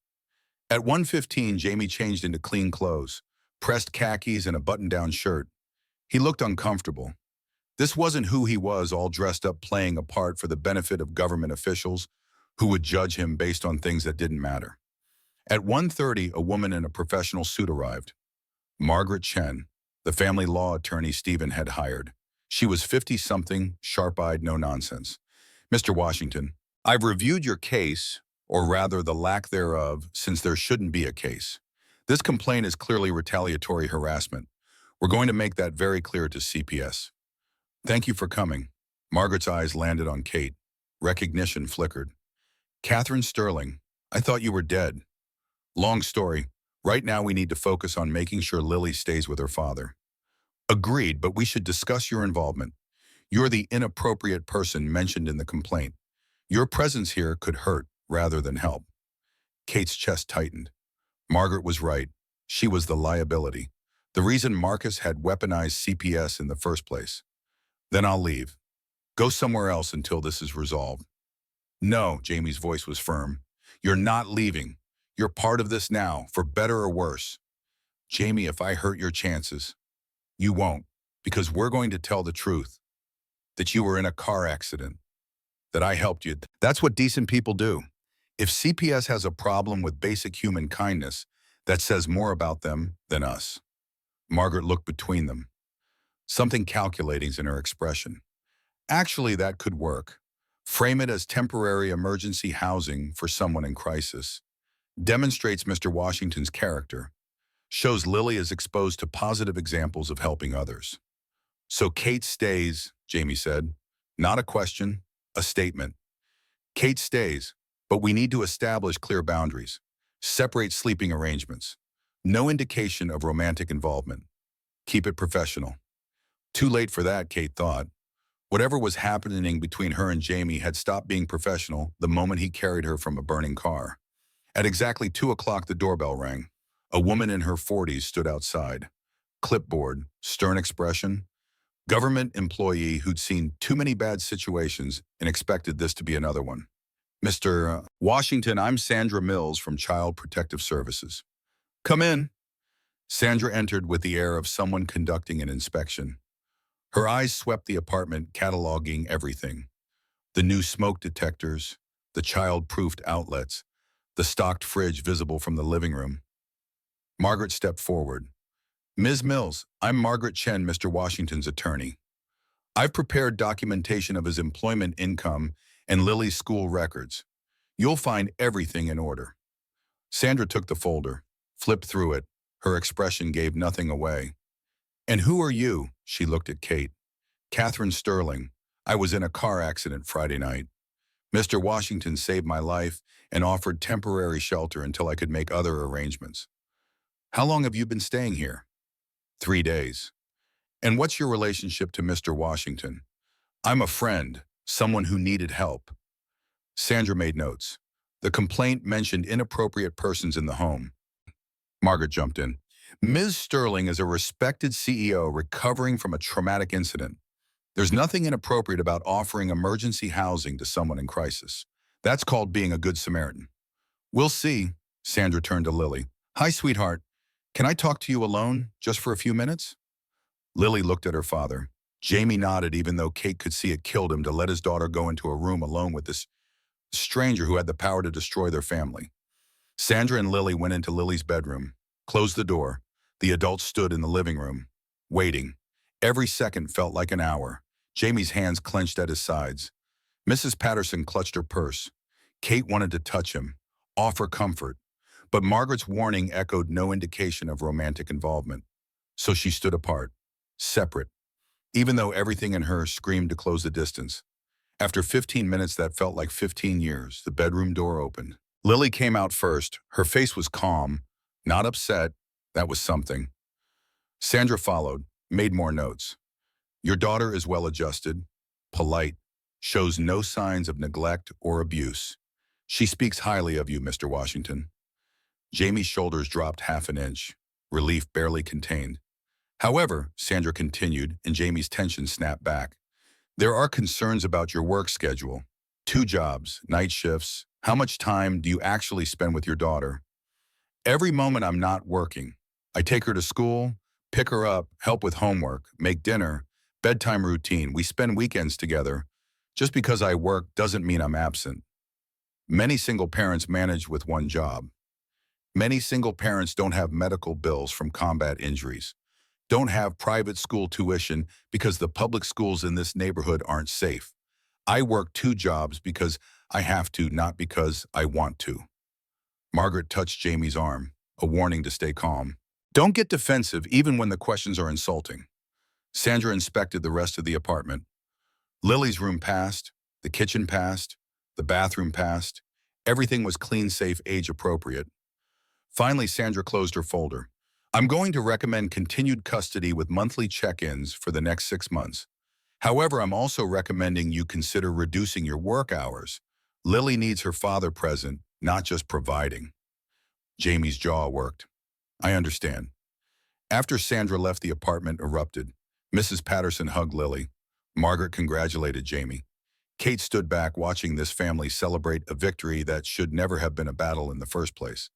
At 1:15, Jamie changed into clean clothes, pressed khakis and a button-down shirt. He looked uncomfortable. This wasn't who he was, all dressed up playing a part for the benefit of government officials who would judge him based on things that didn't matter. At 1:30, a woman in a professional suit arrived. Margaret Chen, the family law attorney Stephen had hired. She was 50-something, sharp-eyed, no nonsense. Mr. Washington, I've reviewed your case, or rather the lack thereof, since there shouldn't be a case. This complaint is clearly retaliatory harassment. We're going to make that very clear to CPS. Thank you for coming. Margaret's eyes landed on Kate. Recognition flickered. Catherine Sterling, I thought you were dead. Long story. Right now we need to focus on making sure Lily stays with her father. Agreed, but we should discuss your involvement. You're the inappropriate person mentioned in the complaint. Your presence here could hurt rather than help. Kate's chest tightened. Margaret was right. She was the liability. The reason Marcus had weaponized CPS in the first place. Then I'll leave. Go somewhere else until this is resolved. No, Jamie's voice was firm. You're not leaving. You're part of this now, for better or worse. Jamie, if I hurt your chances, you won't, because we're going to tell the truth. That you were in a car accident. That I helped you. That's what decent people do. If CPS has a problem with basic human kindness, that says more about them than us. Margaret looked between them. Something calculating in her expression. Actually, that could work. Frame it as temporary emergency housing for someone in crisis. Demonstrates Mr. Washington's character. Shows Lily is exposed to positive examples of helping others. So Kate stays, Jamie said. Not a question, a statement. Kate stays, but we need to establish clear boundaries. Separate sleeping arrangements. No indication of romantic involvement. Keep it professional. Too late for that, Kate thought. Whatever was happening between her and Jamie had stopped being professional the moment he carried her from a burning car. At exactly 2 o'clock, the doorbell rang. A woman in her 40s stood outside. Clipboard, stern expression. Government employee who'd seen too many bad situations and expected this to be another one. Mr. Washington, I'm Sandra Mills from Child Protective Services. Come in. Sandra entered with the air of someone conducting an inspection. Her eyes swept the apartment, cataloging everything. The new smoke detectors, the child-proofed outlets, the stocked fridge visible from the living room. Margaret stepped forward. Ms. Mills, I'm Margaret Chen, Mr. Washington's attorney. I've prepared documentation of his employment income and Lily's school records. You'll find everything in order. Sandra took the folder, flipped through it. Her expression gave nothing away. And who are you? She looked at Kate. Catherine Sterling. I was in a car accident Friday night. Mr. Washington saved my life and offered temporary shelter until I could make other arrangements. How long have you been staying here? 3 days. And what's your relationship to Mr. Washington? I'm a friend, someone who needed help. Sandra made notes. The complaint mentioned inappropriate persons in the home. Margaret jumped in. Ms. Sterling is a respected CEO recovering from a traumatic incident. There's nothing inappropriate about offering emergency housing to someone in crisis. That's called being a good Samaritan. We'll see. Sandra turned to Lily. Hi, sweetheart. Can I talk to you alone, just for a few minutes? Lily looked at her father. Jamie nodded, even though Kate could see it killed him to let his daughter go into a room alone with this stranger who had the power to destroy their family. Sandra and Lily went into Lily's bedroom, closed the door. The adults stood in the living room, waiting. Every second felt like an hour. Jamie's hands clenched at his sides. Mrs. Patterson clutched her purse. Kate wanted to touch him, offer comfort. But Margaret's warning echoed no indication of romantic involvement. So she stood apart, separate, even though everything in her screamed to close the distance. After 15 minutes that felt like 15 years, the bedroom door opened. Lily came out first. Her face was calm, not upset. That was something. Sandra followed, made more notes. Your daughter is well-adjusted, polite, shows no signs of neglect or abuse. She speaks highly of you, Mr. Washington. Jamie's shoulders dropped half an inch, relief barely contained. However, Sandra continued, and Jamie's tension snapped back. There are concerns about your work schedule. 2 jobs, night shifts. How much time do you actually spend with your daughter? Every moment I'm not working. I take her to school, Pick her up, help with homework, make dinner, bedtime routine. We spend weekends together. Just because I work doesn't mean I'm absent. Many single parents manage with one job. Many single parents don't have medical bills from combat injuries, don't have private school tuition because the public schools in this neighborhood aren't safe. I work two jobs because I have to, not because I want to. Margaret touched Jamie's arm, a warning to stay calm. Don't get defensive even when the questions are insulting. Sandra inspected the rest of the apartment. Lily's room passed, the kitchen passed, the bathroom passed. Everything was clean, safe, age-appropriate. Finally, Sandra closed her folder. I'm going to recommend continued custody with monthly check-ins for the next 6 months. However, I'm also recommending you consider reducing your work hours. Lily needs her father present, not just providing. Jamie's jaw worked. I understand. After Sandra left, the apartment erupted. Mrs. Patterson hugged Lily. Margaret congratulated Jamie. Kate stood back watching this family celebrate a victory that should never have been a battle in the first place.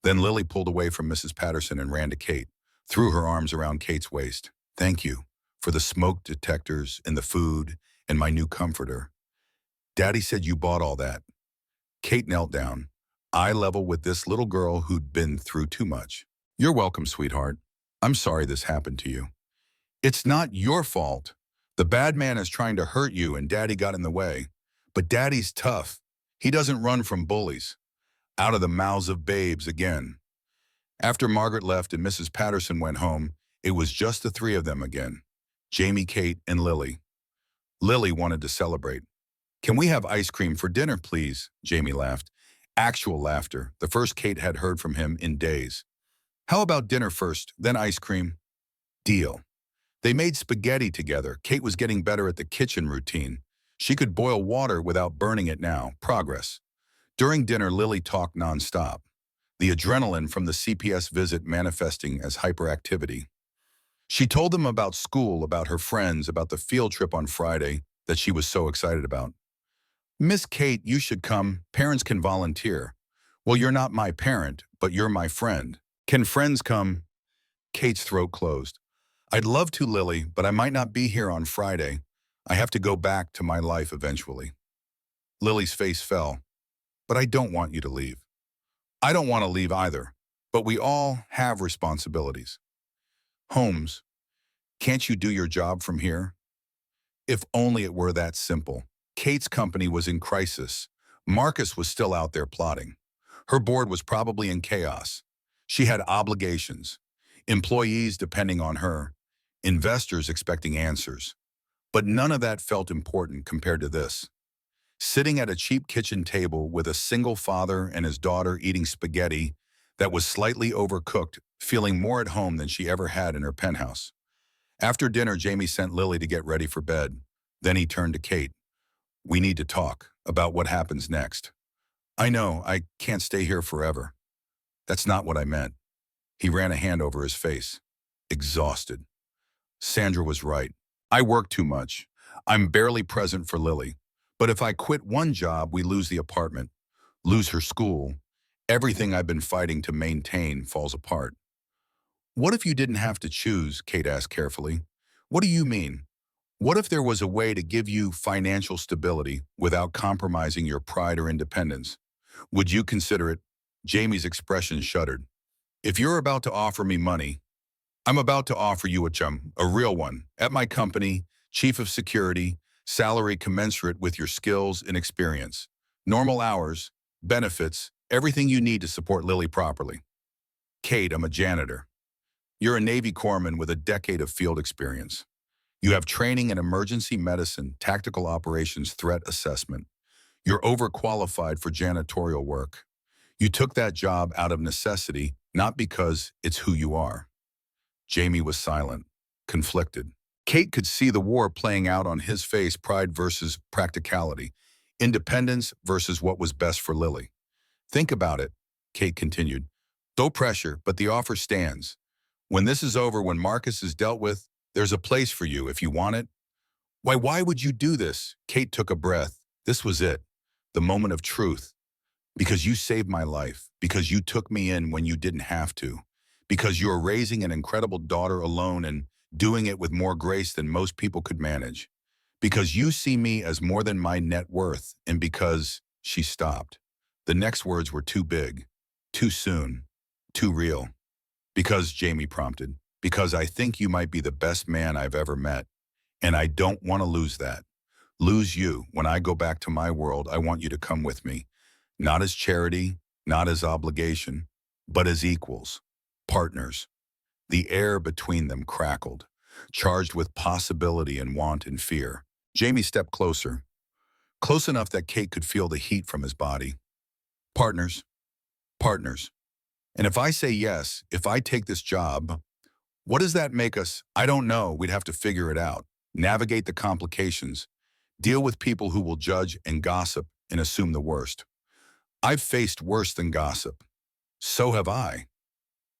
Then Lily pulled away from Mrs. Patterson and ran to Kate, threw her arms around Kate's waist. Thank you for the smoke detectors and the food and my new comforter. Daddy said you bought all that. Kate knelt down, eye level with this little girl who'd been through too much. You're welcome, sweetheart. I'm sorry this happened to you. It's not your fault. The bad man is trying to hurt you and Daddy got in the way. But Daddy's tough. He doesn't run from bullies. Out of the mouths of babes again. After Margaret left and Mrs. Patterson went home, it was just the three of them again. Jamie, Kate, and Lily. Lily wanted to celebrate. Can we have ice cream for dinner, please? Jamie laughed. Actual laughter, the first Kate had heard from him in days. How about dinner first, then ice cream? Deal. They made spaghetti together. Kate was getting better at the kitchen routine. She could boil water without burning it now. Progress. During dinner, Lily talked nonstop. The adrenaline from the CPS visit manifesting as hyperactivity. She told them about school, about her friends, about the field trip on Friday that she was so excited about. Miss Kate, you should come. Parents can volunteer. Well, you're not my parent, but you're my friend. Can friends come? Kate's throat closed. I'd love to, Lily, but I might not be here on Friday. I have to go back to my life eventually. Lily's face fell. But I don't want you to leave. I don't want to leave either, but we all have responsibilities. Holmes, can't you do your job from here? If only it were that simple. Kate's company was in crisis. Marcus was still out there plotting. Her board was probably in chaos. She had obligations, employees depending on her, investors expecting answers. But none of that felt important compared to this. Sitting at a cheap kitchen table with a single father and his daughter eating spaghetti that was slightly overcooked, feeling more at home than she ever had in her penthouse. After dinner, Jamie sent Lily to get ready for bed. Then he turned to Kate. We need to talk about what happens next. I know, I can't stay here forever. That's not what I meant. He ran a hand over his face. Exhausted. Sandra was right. I work too much. I'm barely present for Lily. But if I quit one job, we lose the apartment, lose her school. Everything I've been fighting to maintain falls apart. What if you didn't have to choose? Kate asked carefully. What do you mean? What if there was a way to give you financial stability without compromising your pride or independence? Would you consider it? Jamie's expression shuddered. If you're about to offer me money, I'm about to offer you a real one, at my company, chief of security, salary commensurate with your skills and experience, normal hours, benefits, everything you need to support Lily properly. Kate, I'm a janitor. You're a Navy corpsman with a decade of field experience. You have training in emergency medicine, tactical operations, threat assessment. You're overqualified for janitorial work. You took that job out of necessity, not because it's who you are. Jamie was silent, conflicted. Kate could see the war playing out on his face, pride versus practicality, independence versus what was best for Lily. Think about it, Kate continued. No pressure, but the offer stands. When this is over, when Marcus is dealt with, there's a place for you if you want it. Why would you do this? Kate took a breath. This was it, the moment of truth. Because you saved my life, because you took me in when you didn't have to, Because you're raising an incredible daughter alone and doing it with more grace than most people could manage. Because you see me as more than my net worth, and because she stopped. The next words were too big, too soon, too real. Because, Jamie prompted, because I think you might be the best man I've ever met, and I don't want to lose that. Lose you. When I go back to my world, I want you to come with me. Not as charity, not as obligation, but as equals, partners. The air between them crackled, charged with possibility and want and fear. Jamie stepped closer, close enough that Kate could feel the heat from his body. Partners, partners. And if I say yes, if I take this job, what does that make us? I don't know. We'd have to figure it out, navigate the complications, deal with people who will judge and gossip and assume the worst. I've faced worse than gossip. So have I.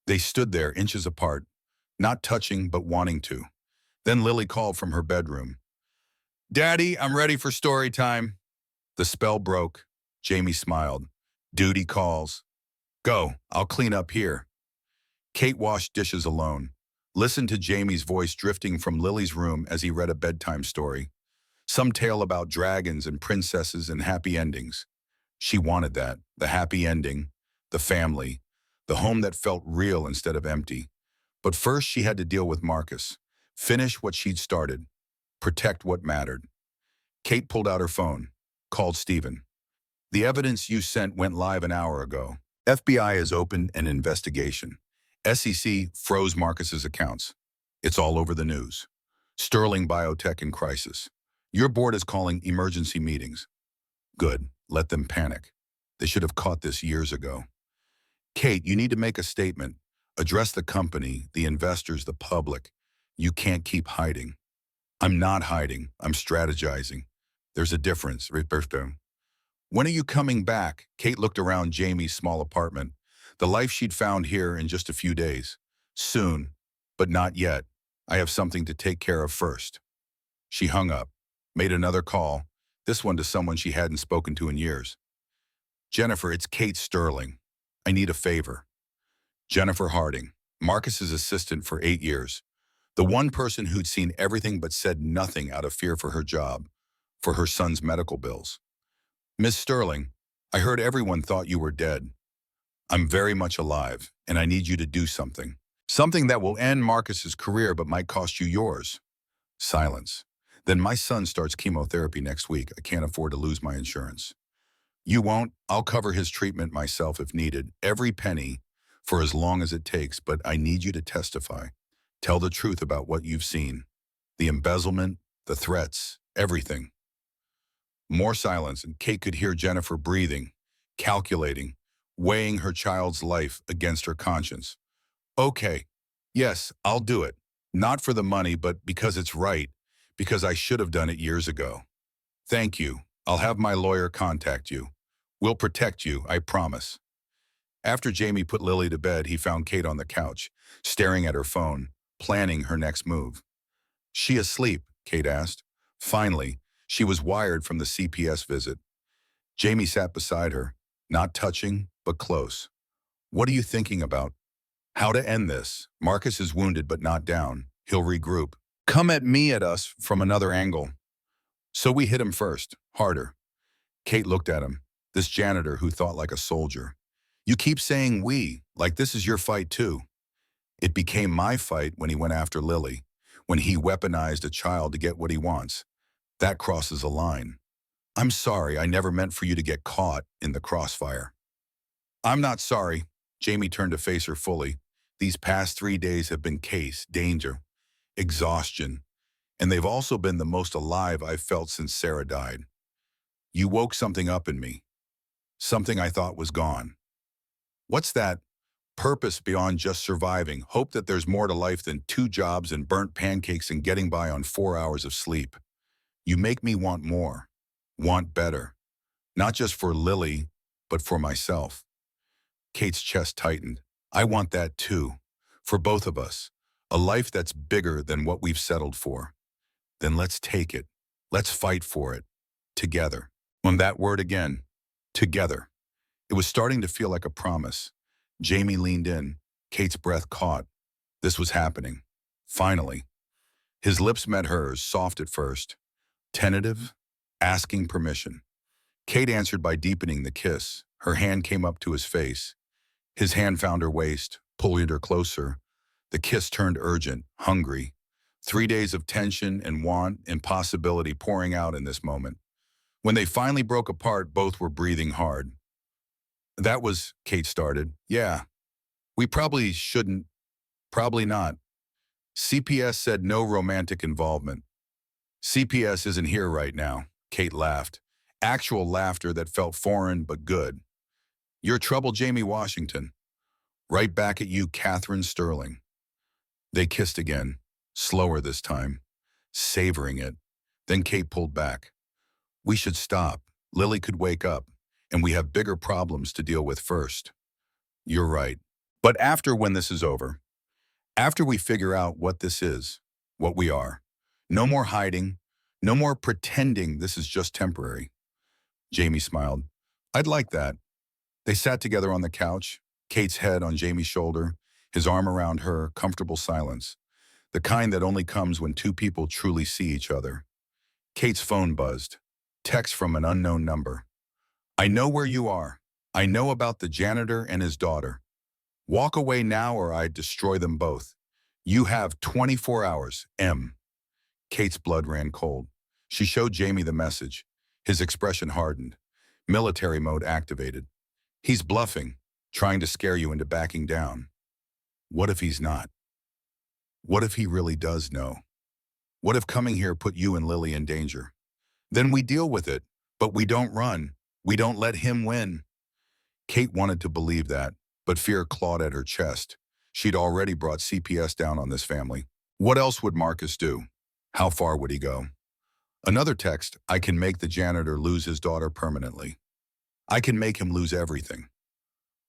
They stood there inches apart, not touching but wanting to. Then Lily called from her bedroom. Daddy, I'm ready for story time. The spell broke. Jamie smiled. Duty calls. Go, I'll clean up here. Kate washed dishes alone, listened to Jamie's voice drifting from Lily's room as he read a bedtime story. Some tale about dragons and princesses and happy endings. She wanted that, the happy ending, the family, the home that felt real instead of empty. But first she had to deal with Marcus, finish what she'd started, protect what mattered. Kate pulled out her phone, called Stephen. The evidence you sent went live an hour ago. FBI has opened an investigation. SEC froze Marcus's accounts. It's all over the news. Sterling Biotech in crisis. Your board is calling emergency meetings. Good, let them panic. They should have caught this years ago. Kate, you need to make a statement. Address the company, the investors, the public. You can't keep hiding. I'm not hiding. I'm strategizing. There's a difference. When are you coming back? Kate looked around Jamie's small apartment. The life she'd found here in just a few days. Soon, but not yet. I have something to take care of first. She hung up, made another call, this one to someone she hadn't spoken to in years. Jennifer, it's Kate Sterling. I need a favor. Jennifer Harding, Marcus's assistant for 8 years. The one person who'd seen everything but said nothing out of fear for her job, for her son's medical bills. Miss Sterling, I heard everyone thought you were dead. I'm very much alive, and I need you to do something. Something that will end Marcus's career but might cost you yours. Silence. Then my son starts chemotherapy next week. I can't afford to lose my insurance. You won't? I'll cover his treatment myself if needed. Every penny, for as long as it takes, but I need you to testify. Tell the truth about what you've seen. The embezzlement, the threats, everything. More silence, and Kate could hear Jennifer breathing, calculating, weighing her child's life against her conscience. Okay, yes, I'll do it. Not for the money, but because it's right, because I should have done it years ago. Thank you. I'll have my lawyer contact you. We'll protect you, I promise. After Jamie put Lily to bed, he found Kate on the couch, staring at her phone, planning her next move. She asleep? Kate asked. Finally, she was wired from the CPS visit. Jamie sat beside her, not touching, but close. What are you thinking about? How to end this? Marcus is wounded but not down. He'll regroup. Come at me at us from another angle. So we hit him first, harder. Kate looked at him, this janitor who thought like a soldier. You keep saying we, like this is your fight too. It became my fight when he went after Lily, when he weaponized a child to get what he wants. That crosses a line. I'm sorry, I never meant for you to get caught in the crossfire. I'm not sorry. Jamie turned to face her fully. These past 3 days have been case, danger, exhaustion, and they've also been the most alive I've felt since Sarah died. You woke something up in me, something I thought was gone. What's that? Purpose beyond just surviving, hope that there's more to life than 2 jobs and burnt pancakes and getting by on 4 hours of sleep. You make me want more, want better, not just for Lily, but for myself. Kate's chest tightened. I want that too, for both of us, a life that's bigger than what we've settled for. Then let's take it. Let's fight for it. Together. On that word again. Together. It was starting to feel like a promise. Jamie leaned in, Kate's breath caught. This was happening. Finally. His lips met hers, soft at first, tentative, asking permission. Kate answered by deepening the kiss. Her hand came up to his face. His hand found her waist, pulling her closer. The kiss turned urgent, hungry. 3 days of tension and want, impossibility pouring out in this moment. When they finally broke apart, both were breathing hard. That was, Kate started. Yeah, we probably shouldn't. Probably not. CPS said no romantic involvement. CPS isn't here right now, Kate laughed. Actual laughter that felt foreign but good. You're trouble, Jamie Washington. Right back at you, Catherine Sterling. They kissed again, slower this time, savoring it. Then Kate pulled back. We should stop. Lily could wake up, and we have bigger problems to deal with first. You're right. But after, when this is over, after we figure out what this is, what we are, no more hiding, no more pretending this is just temporary. Jamie smiled. I'd like that. They sat together on the couch, Kate's head on Jamie's shoulder, his arm around her, comfortable silence, the kind that only comes when two people truly see each other. Kate's phone buzzed. Text from an unknown number. I know where you are. I know about the janitor and his daughter. Walk away now or I'd destroy them both. You have 24 hours, M. Kate's blood ran cold. She showed Jamie the message. His expression hardened. Military mode activated. He's bluffing, trying to scare you into backing down. What if he's not? What if he really does know? What if coming here put you and Lily in danger? Then we deal with it, but we don't run. We don't let him win. Kate wanted to believe that, but fear clawed at her chest. She'd already brought CPS down on this family. What else would Marcus do? How far would he go? Another text, I can make the janitor lose his daughter permanently. I can make him lose everything.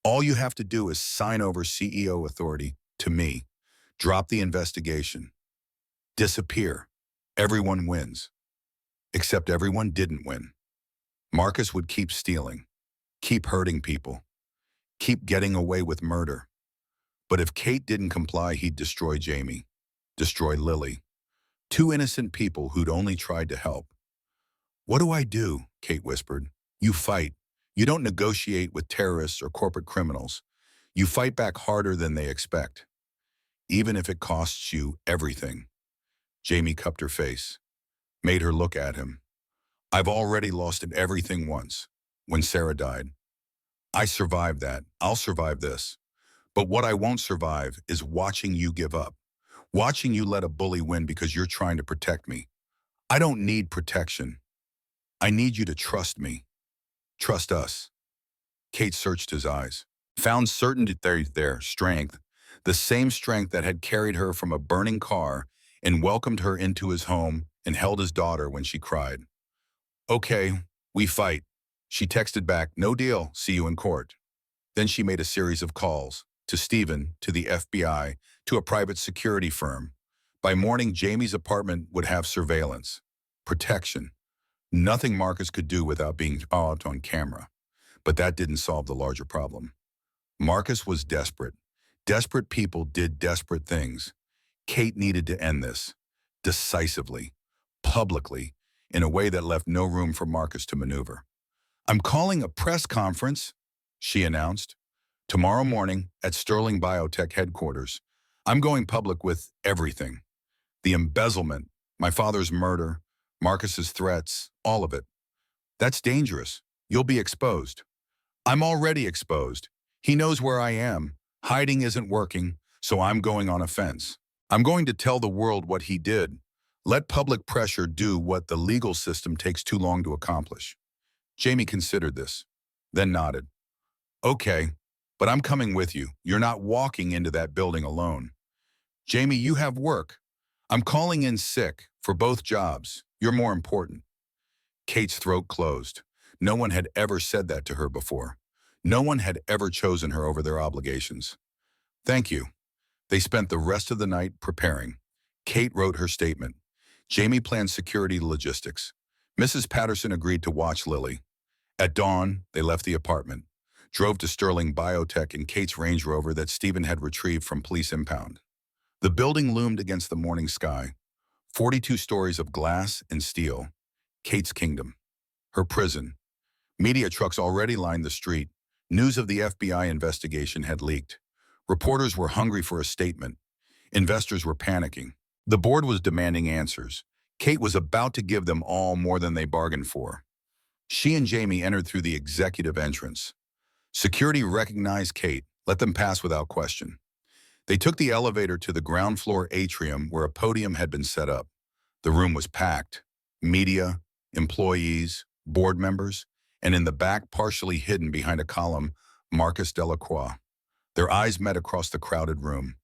All you have to do is sign over CEO authority to me. Drop the investigation. Disappear. Everyone wins. Except everyone didn't win. Marcus would keep stealing, keep hurting people, keep getting away with murder. But if Kate didn't comply, he'd destroy Jamie, destroy Lily. Two innocent people who'd only tried to help. What do I do? Kate whispered. You fight. You don't negotiate with terrorists or corporate criminals. You fight back harder than they expect, even if it costs you everything. Jamie cupped her face, made her look at him. I've already lost it everything once, when Sarah died. I survived that. I'll survive this. But what I won't survive is watching you give up, watching you let a bully win because you're trying to protect me. I don't need protection. I need you to trust me. Trust us. Kate searched his eyes, found certainty there, strength, the same strength that had carried her from a burning car and welcomed her into his home and held his daughter when she cried. Okay, we fight. She texted back, no deal, see you in court. Then she made a series of calls, to Stephen, to the FBI, to a private security firm. By morning, Jamie's apartment would have surveillance, protection. Nothing Marcus could do without being caught on camera. But that didn't solve the larger problem. Marcus was desperate. Desperate people did desperate things. Kate needed to end this, decisively, publicly, in a way that left no room for Marcus to maneuver. I'm calling a press conference, she announced. Tomorrow morning at Sterling Biotech headquarters. I'm going public with everything. The embezzlement, my father's murder, Marcus's threats, all of it. That's dangerous. You'll be exposed. I'm already exposed. He knows where I am. Hiding isn't working, so I'm going on offense. I'm going to tell the world what he did. Let public pressure do what the legal system takes too long to accomplish. Jamie considered this, then nodded. Okay, but I'm coming with you. You're not walking into that building alone. Jamie, you have work. I'm calling in sick for both jobs. You're more important. Kate's throat closed. No one had ever said that to her before. No one had ever chosen her over their obligations. Thank you. They spent the rest of the night preparing. Kate wrote her statement. Jamie planned security logistics. Mrs. Patterson agreed to watch Lily. At dawn, they left the apartment. drove to Sterling Biotech in Kate's Range Rover that Stephen had retrieved from police impound. The building loomed against the morning sky, 42 stories of glass and steel. Kate's kingdom. Her prison. Media trucks already lined the street. News of the FBI investigation had leaked. Reporters were hungry for a statement. Investors were panicking. The board was demanding answers. Kate was about to give them all more than they bargained for. She and Jamie entered through the executive entrance. Security recognized Kate, let them pass without question. They took the elevator to the ground floor atrium where a podium had been set up. The room was packed. Media, employees, board members, and in the back, partially hidden behind a column, Marcus Delacroix. Their eyes met across the crowded room.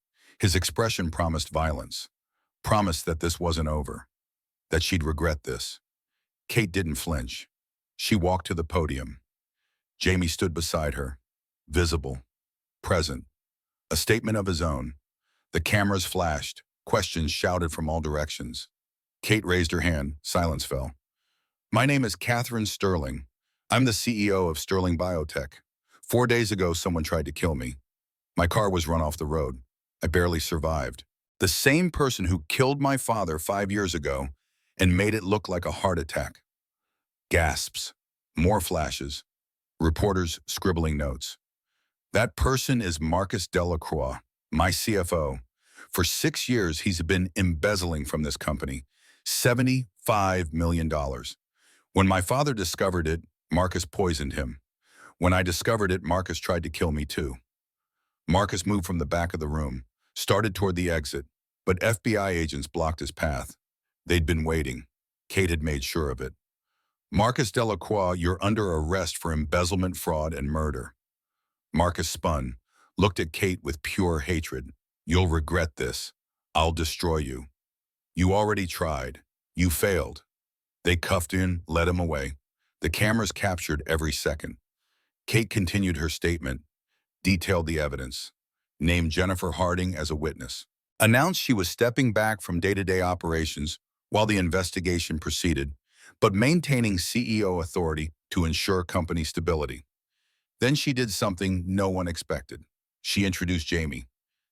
His expression promised violence, promised that this wasn't over, that she'd regret this. Kate didn't flinch. She walked to the podium. Jamie stood beside her, visible, present, a statement of his own. The cameras flashed, questions shouted from all directions. Kate raised her hand, silence fell. My name is Catherine Sterling. I'm the CEO of Sterling Biotech. 4 days ago, someone tried to kill me. My car was run off the road. I barely survived. The same person who killed my father 5 years ago and made it look like a heart attack. Gasps. More flashes. Reporters scribbling notes. That person is Marcus Delacroix, my CFO. For 6 years, he's been embezzling from this company. $75 million. When my father discovered it, Marcus poisoned him. When I discovered it, Marcus tried to kill me too. Marcus moved from the back of the room, started toward the exit, but FBI agents blocked his path. They'd been waiting. Kate had made sure of it. Marcus Delacroix, you're under arrest for embezzlement, fraud, and murder. Marcus spun, looked at Kate with pure hatred. You'll regret this. I'll destroy you. You already tried. You failed. They cuffed him, led him away. The cameras captured every second. Kate continued her statement, detailed the evidence, named Jennifer Harding as a witness, announced she was stepping back from day-to-day operations while the investigation proceeded, but maintaining CEO authority to ensure company stability. Then she did something no one expected. She introduced Jamie.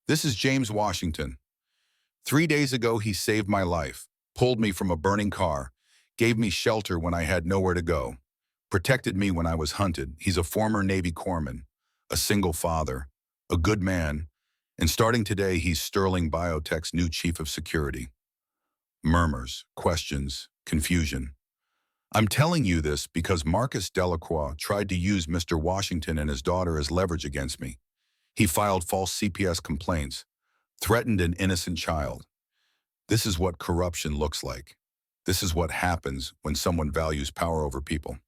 This is James Washington. 3 days ago, he saved my life, pulled me from a burning car, gave me shelter when I had nowhere to go, protected me when I was hunted. He's a former Navy corpsman, a single father, a good man, and starting today, he's Sterling Biotech's new chief of security. Murmurs, questions, confusion. I'm telling you this because Marcus Delacroix tried to use Mr. Washington and his daughter as leverage against me. He filed false CPS complaints, threatened an innocent child. This is what corruption looks like. This is what happens when someone values power over people.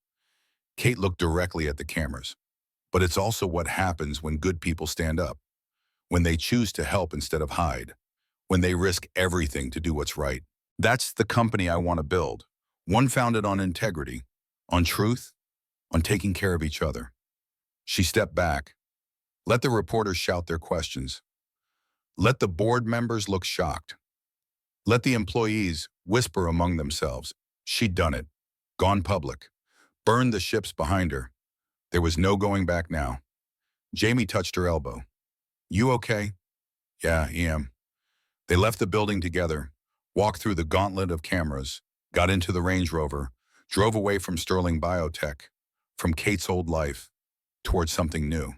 Kate looked directly at the cameras. But it's also what happens when good people stand up, when they choose to help instead of hide, when they risk everything to do what's right. That's the company I want to build. One founded on integrity, on truth, on taking care of each other. She stepped back. Let the reporters shout their questions. Let the board members look shocked. Let the employees whisper among themselves. She'd done it, gone public, burned the ships behind her. There was no going back now. Jamie touched her elbow. You okay? Yeah, I am. They left the building together, walked through the gauntlet of cameras, got into the Range Rover, drove away from Sterling Biotech, from Kate's old life, towards something new.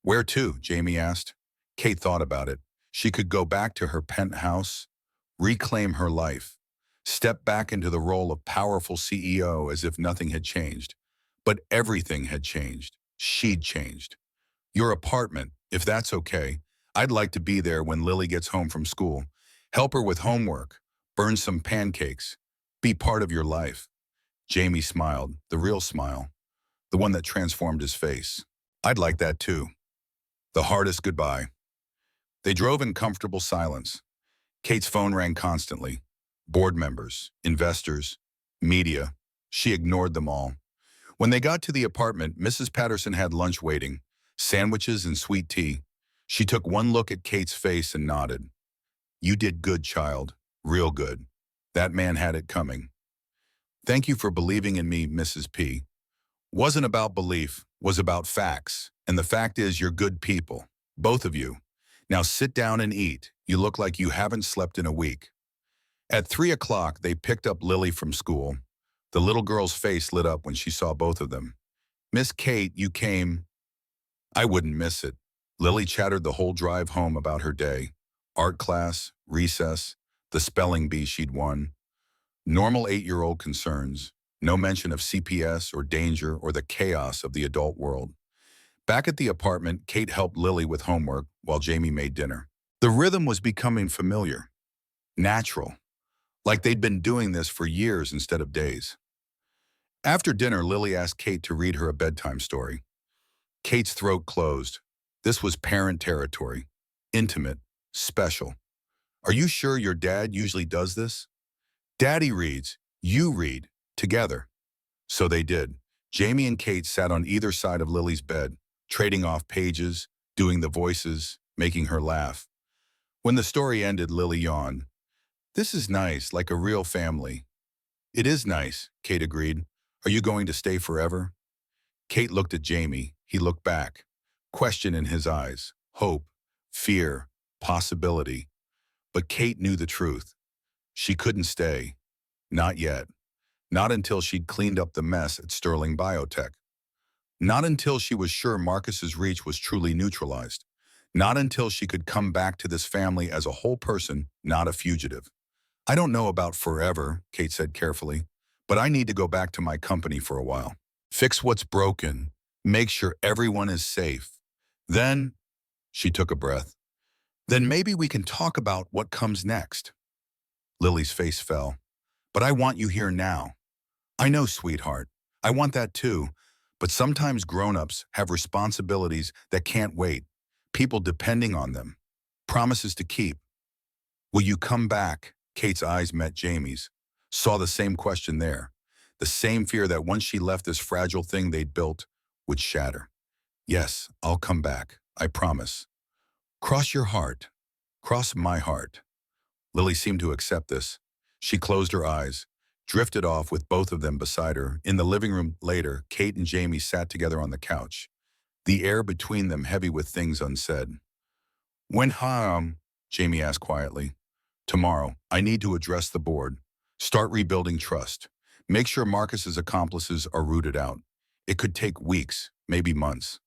Where to? Jamie asked. Kate thought about it. She could go back to her penthouse, reclaim her life, step back into the role of powerful CEO as if nothing had changed. But everything had changed. She'd changed. Your apartment, if that's okay. I'd like to be there when Lily gets home from school. Help her with homework, burn some pancakes, be part of your life. Jamie smiled, the real smile, the one that transformed his face. I'd like that too. The hardest goodbye. They drove in comfortable silence. Kate's phone rang constantly. Board members, investors, media. She ignored them all. When they got to the apartment, Mrs. Patterson had lunch waiting, sandwiches and sweet tea. She took one look at Kate's face and nodded. You did good, child. Real good. That man had it coming. Thank you for believing in me, Mrs. P. Wasn't about belief, was about facts. And the fact is you're good people, both of you. Now sit down and eat. You look like you haven't slept in a week. At 3 o'clock, they picked up Lily from school. The little girl's face lit up when she saw both of them. Miss Kate, you came. I wouldn't miss it. Lily chattered the whole drive home about her day. Art class, recess, the spelling bee she'd won. Normal 8-year-old concerns. No mention of CPS or danger or the chaos of the adult world. Back at the apartment, Kate helped Lily with homework while Jamie made dinner. The rhythm was becoming familiar, natural, like they'd been doing this for years instead of days. After dinner, Lily asked Kate to read her a bedtime story. Kate's throat closed. This was parent territory. Intimate. Special. Are you sure your dad usually does this? Daddy reads. You read. Together. So they did. Jamie and Kate sat on either side of Lily's bed, trading off pages, doing the voices, making her laugh. When the story ended, Lily yawned. This is nice, like a real family. It is nice, Kate agreed. Are you going to stay forever? Kate looked at Jamie. He looked back. Question in his eyes. Hope. Fear. Possibility. But Kate knew the truth. She couldn't stay. Not yet. Not until she'd cleaned up the mess at Sterling Biotech. Not until she was sure Marcus's reach was truly neutralized. Not until she could come back to this family as a whole person, not a fugitive. I don't know about forever, Kate said carefully, but I need to go back to my company for a while. Fix what's broken. Make sure everyone is safe. Then, she took a breath, then maybe we can talk about what comes next. Lily's face fell. But I want you here now. I know, sweetheart. I want that too. But sometimes grown-ups have responsibilities that can't wait. People depending on them. Promises to keep. Will you come back? Kate's eyes met Jamie's. Saw the same question there. The same fear that once she left this fragile thing they'd built would shatter. Yes, I'll come back. I promise. Cross your heart. Cross my heart. Lily seemed to accept this. She closed her eyes, drifted off with both of them beside her. In the living room later, Kate and Jamie sat together on the couch, the air between them heavy with things unsaid. When home? Jamie asked quietly. Tomorrow, I need to address the board. Start rebuilding trust. Make sure Marcus's accomplices are rooted out. It could take weeks, maybe months.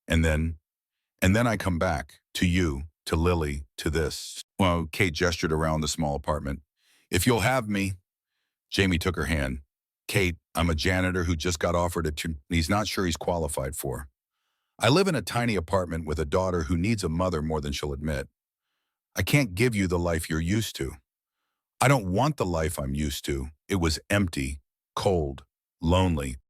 And then I come back, to you, to Lily, to this. Well, Kate gestured around the small apartment. If you'll have me. Jamie took her hand. Kate, I'm a janitor who just got offered he's not sure he's qualified for. I live in a tiny apartment with a daughter who needs a mother more than she'll admit. I can't give you the life you're used to. I don't want the life I'm used to. It was empty, cold, lonely.